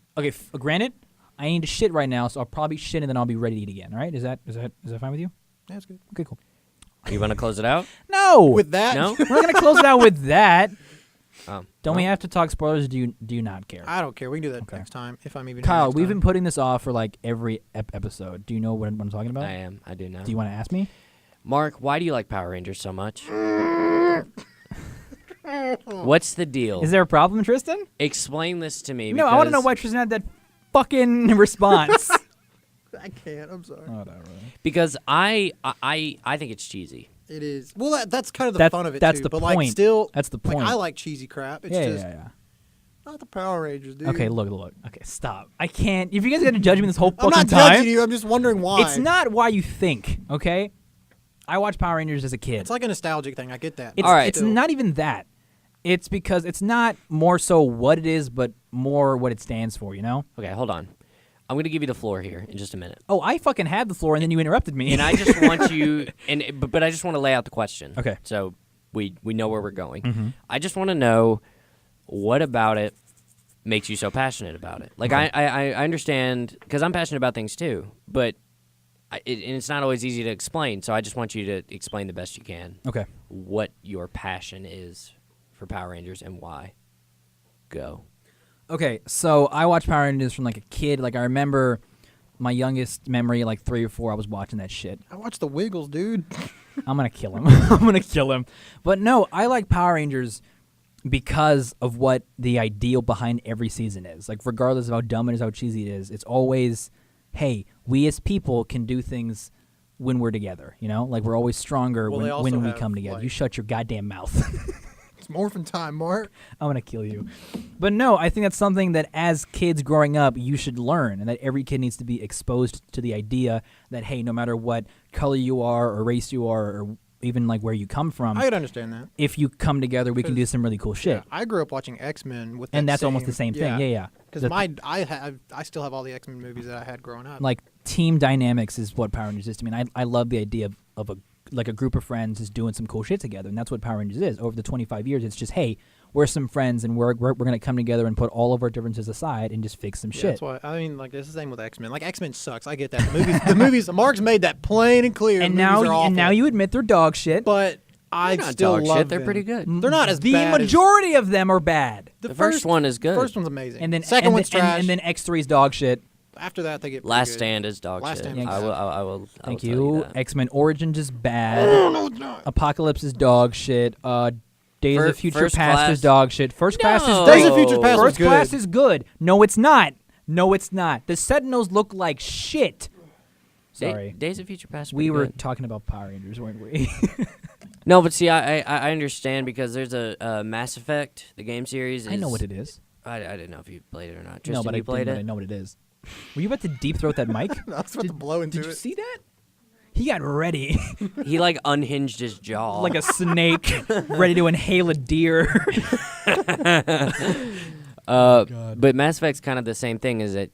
Granted, I need to shit right now, so I'll probably shit and then I'll be ready to eat again. All right? Is that fine with you? Yeah, that's good. Okay. Cool. You want to close it out? No. With that, No. We're not gonna close it out with that. Don't we well, have to talk spoilers? Or do you not care? I don't care. We can do that Okay. next time if I'm even. Kyle, here next we've time. been putting this off for like every episode. Do you know what I'm talking about? I am. I do know. Do you want to ask me? Mark, why do you like Power Rangers so much? What's the deal? Is there a problem, Tristan? Explain this to me. No, I want to know because- why Tristan had that fucking response. I can't. I'm sorry. Whatever. Because I think it's cheesy. It is. Well, that's kind of the That's- fun of it that's too. the but point. like still, That's the like point. I like cheesy crap. It's Yeah, just yeah. not the Power Rangers, dude. Okay, look. Okay, stop. I can't. If you guys are gonna judge me this whole I'm fucking not time, judging you. I'm just wondering why. it's not why you think. Okay, I watched Power Rangers as a kid. It's like a nostalgic thing. I get that. It's, All right. it's Still. not even that. It's because it's not more so what it is, but more what it stands for. You know? Okay, hold on. I'm going to give you the floor here in just a minute. Oh, I fucking had the floor, and then you interrupted me. And I just want you but I just want to lay out the question. Okay. So we know where we're going. Mm-hmm. I just want to know what about it makes you so passionate about it. Like I understand because I'm passionate about things too, but and it's not always easy to explain. So I just want you to explain the best you can Okay. what your passion is for Power Rangers and why. Go. Okay, so I watched Power Rangers from like a kid. Like I remember my youngest memory, like 3 or 4, I was watching that shit. I watched the Wiggles, dude. I'm gonna kill him. I'm gonna kill him. But no, I like Power Rangers because of what the ideal behind every season is. Like regardless of how dumb it is, how cheesy it is, it's always, hey, we as people can do things when we're together. You know, like we're always stronger Well, they also when we have, come together. like- You shut your goddamn mouth. It's morphin' time, Mark. I'm gonna kill you. But no, I think that's something that as kids growing up you should learn, and that every kid needs to be exposed to the idea that hey, no matter what color you are or race you are or even like where you come from, I could understand that. if you come together, we can do some really cool shit. Yeah, I grew up watching X-Men with, And that that's almost the same thing. Yeah. Because The- I still have all the X-Men movies that I had growing up. Like team dynamics is what Power Rangers is to me. And I love the idea of a group of friends is doing some cool shit together, and that's what Power Rangers is. Over the 25 years, it's just hey, we're some friends, and we're gonna come together and put all of our differences aside and just fix some Yeah, shit. that's why I mean, like it's the same with X-Men. Like X-Men sucks. I get that. The movies. Mark's made that plain and clear. And The movies are now awful. you admit they're dog shit. But I They're not still dog love shit. They're them. pretty good. They're not as the bad as- majority of them are bad. The first one is good. First one's amazing. And then second and one's then, trash. and then X3's dog shit. After that, they get pretty Last good. Stand is dog Last shit. Stand is I bad. will. I will Thank tell you. that. X-Men Origins is bad. No, it's not. Apocalypse is dog shit. Days of Future First Past Class- is dog shit. First Class is No. great. Days of Future Past was First Class good. is good. No, it's not. No, it's not. The Sentinels look like shit. Sorry. Days of Future Past. We pretty were good. talking about Power Rangers, weren't we? No, but see, I understand because there's a Mass Effect, the game series. I know is- what it is. I didn't know if you played it or not. Tristan, No, but you played I it. know what it is. Were you about to deep throat that mic? I was about to blow into Did you it. see that? He got ready He like unhinged his jaw. like a snake ready to inhale a deer. But Mass Effect's kind of the same thing. Is it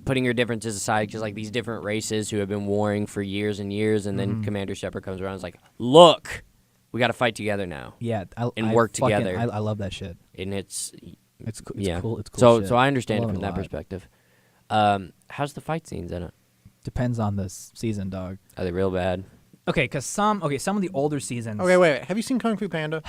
putting your differences aside? Because like these different races who have been warring for years and years, and then Commander Shepard comes around and is like, "Look, we got to fight together now." Yeah, And I work fucking- together. I love that shit. And it's It's cool. yeah. Cool. It's cool. So shit. so I understand love it from a that lot. perspective. How's the fight scenes in it? Depends on the season, dog. Are they real bad? Okay, because some of the older seasons. Okay, wait. Have you seen Kung Fu Panda?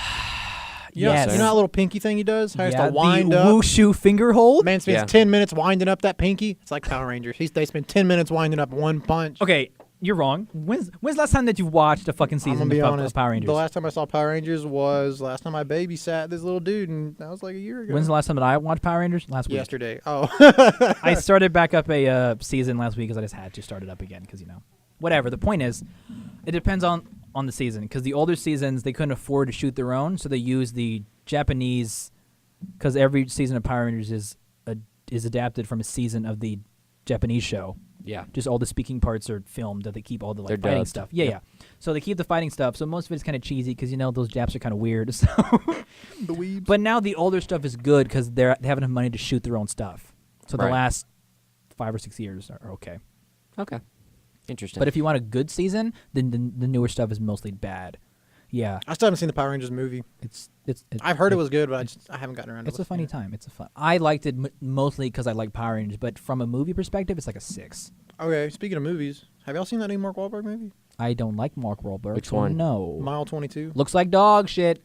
Yes. You know that little pinky thing he does? How he Yeah, has to wind the up. wushu finger hold. Man spends Yeah. 10 minutes winding up that pinky. It's like Power Rangers. They spend 10 minutes winding up one punch. Okay, You're wrong. When's the last time that you watched a fucking I'm season gonna be of honest. Power Rangers? The last time I saw Power Rangers was last time I babysat this little dude, and that was like a year ago. When's the last time that I watched Power Rangers? Last week. Yesterday. Oh. I started back up a season last week because I just had to start it up again because, whatever. The point is, it depends on the season because the older seasons, they couldn't afford to shoot their own, so they use the Japanese because every season of Power Rangers is adapted from a season of the Japanese show. Yeah. Just all the speaking parts are filmed that they keep all the They're fighting dubbed. stuff. Yeah, Yep. yeah. So they keep the fighting stuff. So most of it's kind of cheesy because those Japs are kind of weird. So, The weebs. but now the older stuff is good because they have enough money to shoot their own stuff. So the Right. last 5 or 6 years are okay. Okay. Interesting. But if you want a good season, then the newer stuff is mostly bad. Yeah, I still haven't seen the Power Rangers movie. it's I've heard it was good, but I haven't gotten around to It's a looking funny at it. time. It's a fun. I liked it mostly because I like Power Rangers, but from a movie perspective, it's like a 6. Okay, speaking of movies, have y'all seen that new Mark Wahlberg movie? I don't like Mark Wahlberg. Which so one? No. Mile 22. Looks like dog shit.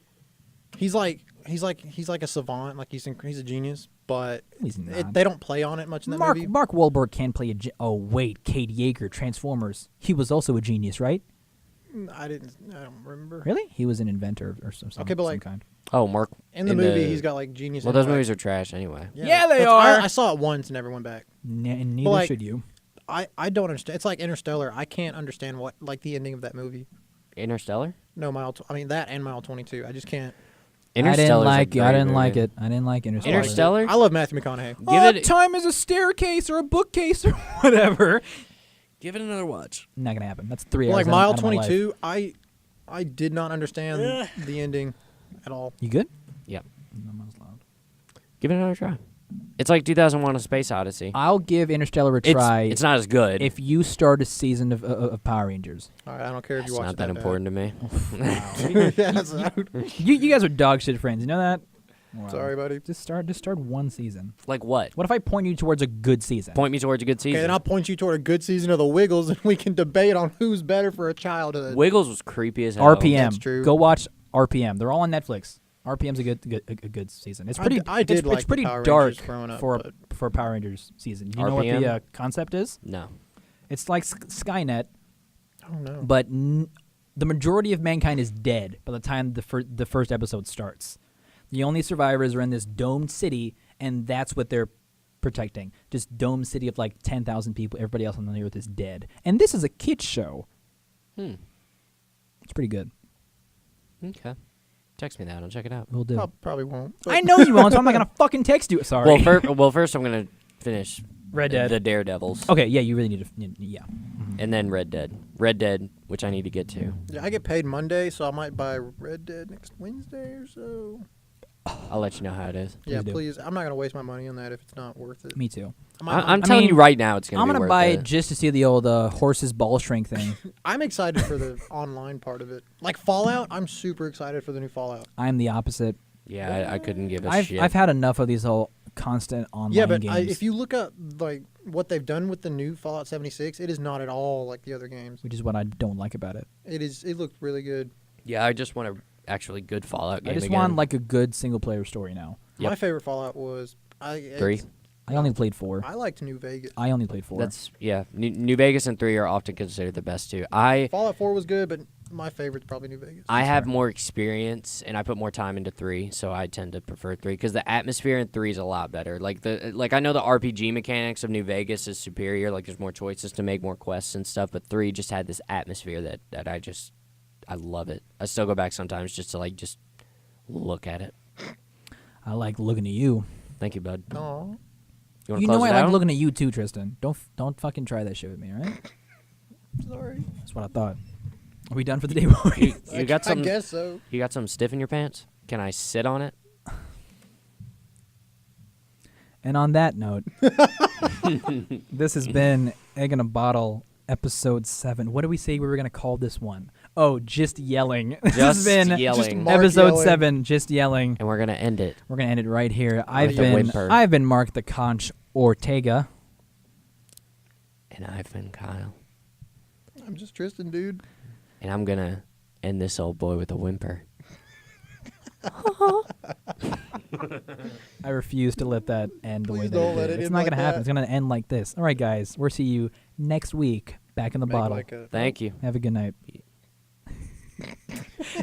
He's like a savant, like he's a genius, but He's not. they don't play on it much in that movie. Mark Wahlberg can play oh wait, Kate Yeager, Transformers. He was also a genius, right? I don't remember. Really? He was an inventor or some Okay, but some like- kind. oh, Mark. In the movie, he's got like genius. Well, those intellect. movies are trash anyway. Yeah, they That's- are. I saw it once and never went back. And neither like- should you. I don't understand. It's like Interstellar. I can't understand what like the ending of that movie. Interstellar. No, I mean that and Mile 22. I just can't. I didn't Interstellar's a like it. I great didn't like movie. it. I didn't like Interstellar. Interstellar? I love Matthew McConaughey. Give it. Time is a staircase or a bookcase or whatever. Give it another watch. Not gonna happen. That's 3 hours. Like out Mile of my life. 22, I did not understand the ending at all. You good? Yep. No, mine's loud. Give it another try. It's like 2001: A Space Odyssey. I'll give Interstellar a try. It's not as good. if you start a season of Power Rangers. All right, I don't care if It's you watch not it that important to me. yeah, that's- You guys are dog shit friends. You know that? Wow. Sorry, buddy. Just start one season. Like what? What if I point you towards a good season? Point me towards a good season. Okay, then I'll point you toward a good season of The Wiggles, and we can debate on who's better for a childhood. Wiggles was creepy as hell. RPM. That's true. Go watch RPM. They're all on Netflix. RPM's a good season. It's pretty. I did it's, like it's pretty the Power dark Rangers growing up, for but- for a Power Rangers season. You know what the RPM? concept is? No. It's like Skynet, I don't know. but the majority of mankind is dead by the time the first episode starts. The only survivors are in this domed city, and that's what they're protecting. Just domed city of like 10,000 people. Everybody else on the earth is dead. And this is a kids show. It's pretty good. Okay. Text me that. I'll check it out. We'll do. I probably won't. I know you won't, so I'm not gonna fucking text you. Sorry. Well, first I'm gonna finish Red Dead. the Daredevils, Okay, yeah, you really need to. Yeah. and then Red Dead. Red Dead, which I need to get to. Yeah, I get paid Monday, so I might buy Red Dead next Wednesday or so. I'll let you know how it is. Yeah, do. please. I'm not gonna waste my money on that if it's not worth it. Me too. I'm telling mean, you right now, it's gonna. I'm be gonna worth buy it. it just to see the old horse's ball shrink thing. I'm excited for the online part of it. Like Fallout, I'm super excited for the new Fallout. I'm the opposite. Yeah, I couldn't give a I've shit. had enough of these whole constant online Yeah, but games, if you look up like what they've done with the new Fallout 76, it is not at all like the other games. which is what I don't like about it. It looked really good. Yeah, I just want a actually good Fallout game. I just again. want like a good single player story now. Yep. My favorite Fallout was 3. I only played 4. I liked New Vegas. I only played 4. That's New Vegas and 3 are often considered the best too. I Fallout 4 was good, but my favorite's probably New Vegas. have fair. more experience and I put more time into 3, so I tend to prefer 3 because the atmosphere in 3 is a lot better. Like I know the RPG mechanics of New Vegas is superior. Like there's more choices to make, more quests and stuff. But 3 just had this atmosphere that I love it. I still go back sometimes just to just look at it. I like looking at you. Thank you, bud. Aw. You want to You close know it I like out? looking at you too, Tristan. Don't fucking try that shit with me, all right? Sorry. That's what I thought. Are we done for the day, boys? You got I something? guess so. You got something stiff in your pants? Can I sit on it? And on that note, this has been Egg in a Bottle, episode 7. What did we say we were going to call this one? Oh, Just Yelling. This has Just been yelling. Mark episode yelling. 7, Just Yelling. And we're gonna end it. We're going to end it right here. With a whimper. I've been Mark the Conch Ortega. And I've been Kyle. I'm just Tristan, dude. And I'm gonna end this old boy with a whimper. I refuse to let that end the way Please that don't it let did. it It's end not like going to happen. that. It's going to end like this. All right, guys. We'll see you next week Back in the Make bottle. like a- Thank you. Have a good night.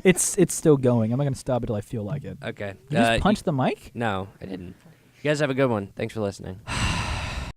It's still going. I'm not gonna stop until I feel like it. Okay. You just punched the mic? No, I didn't. You guys have a good one. Thanks for listening.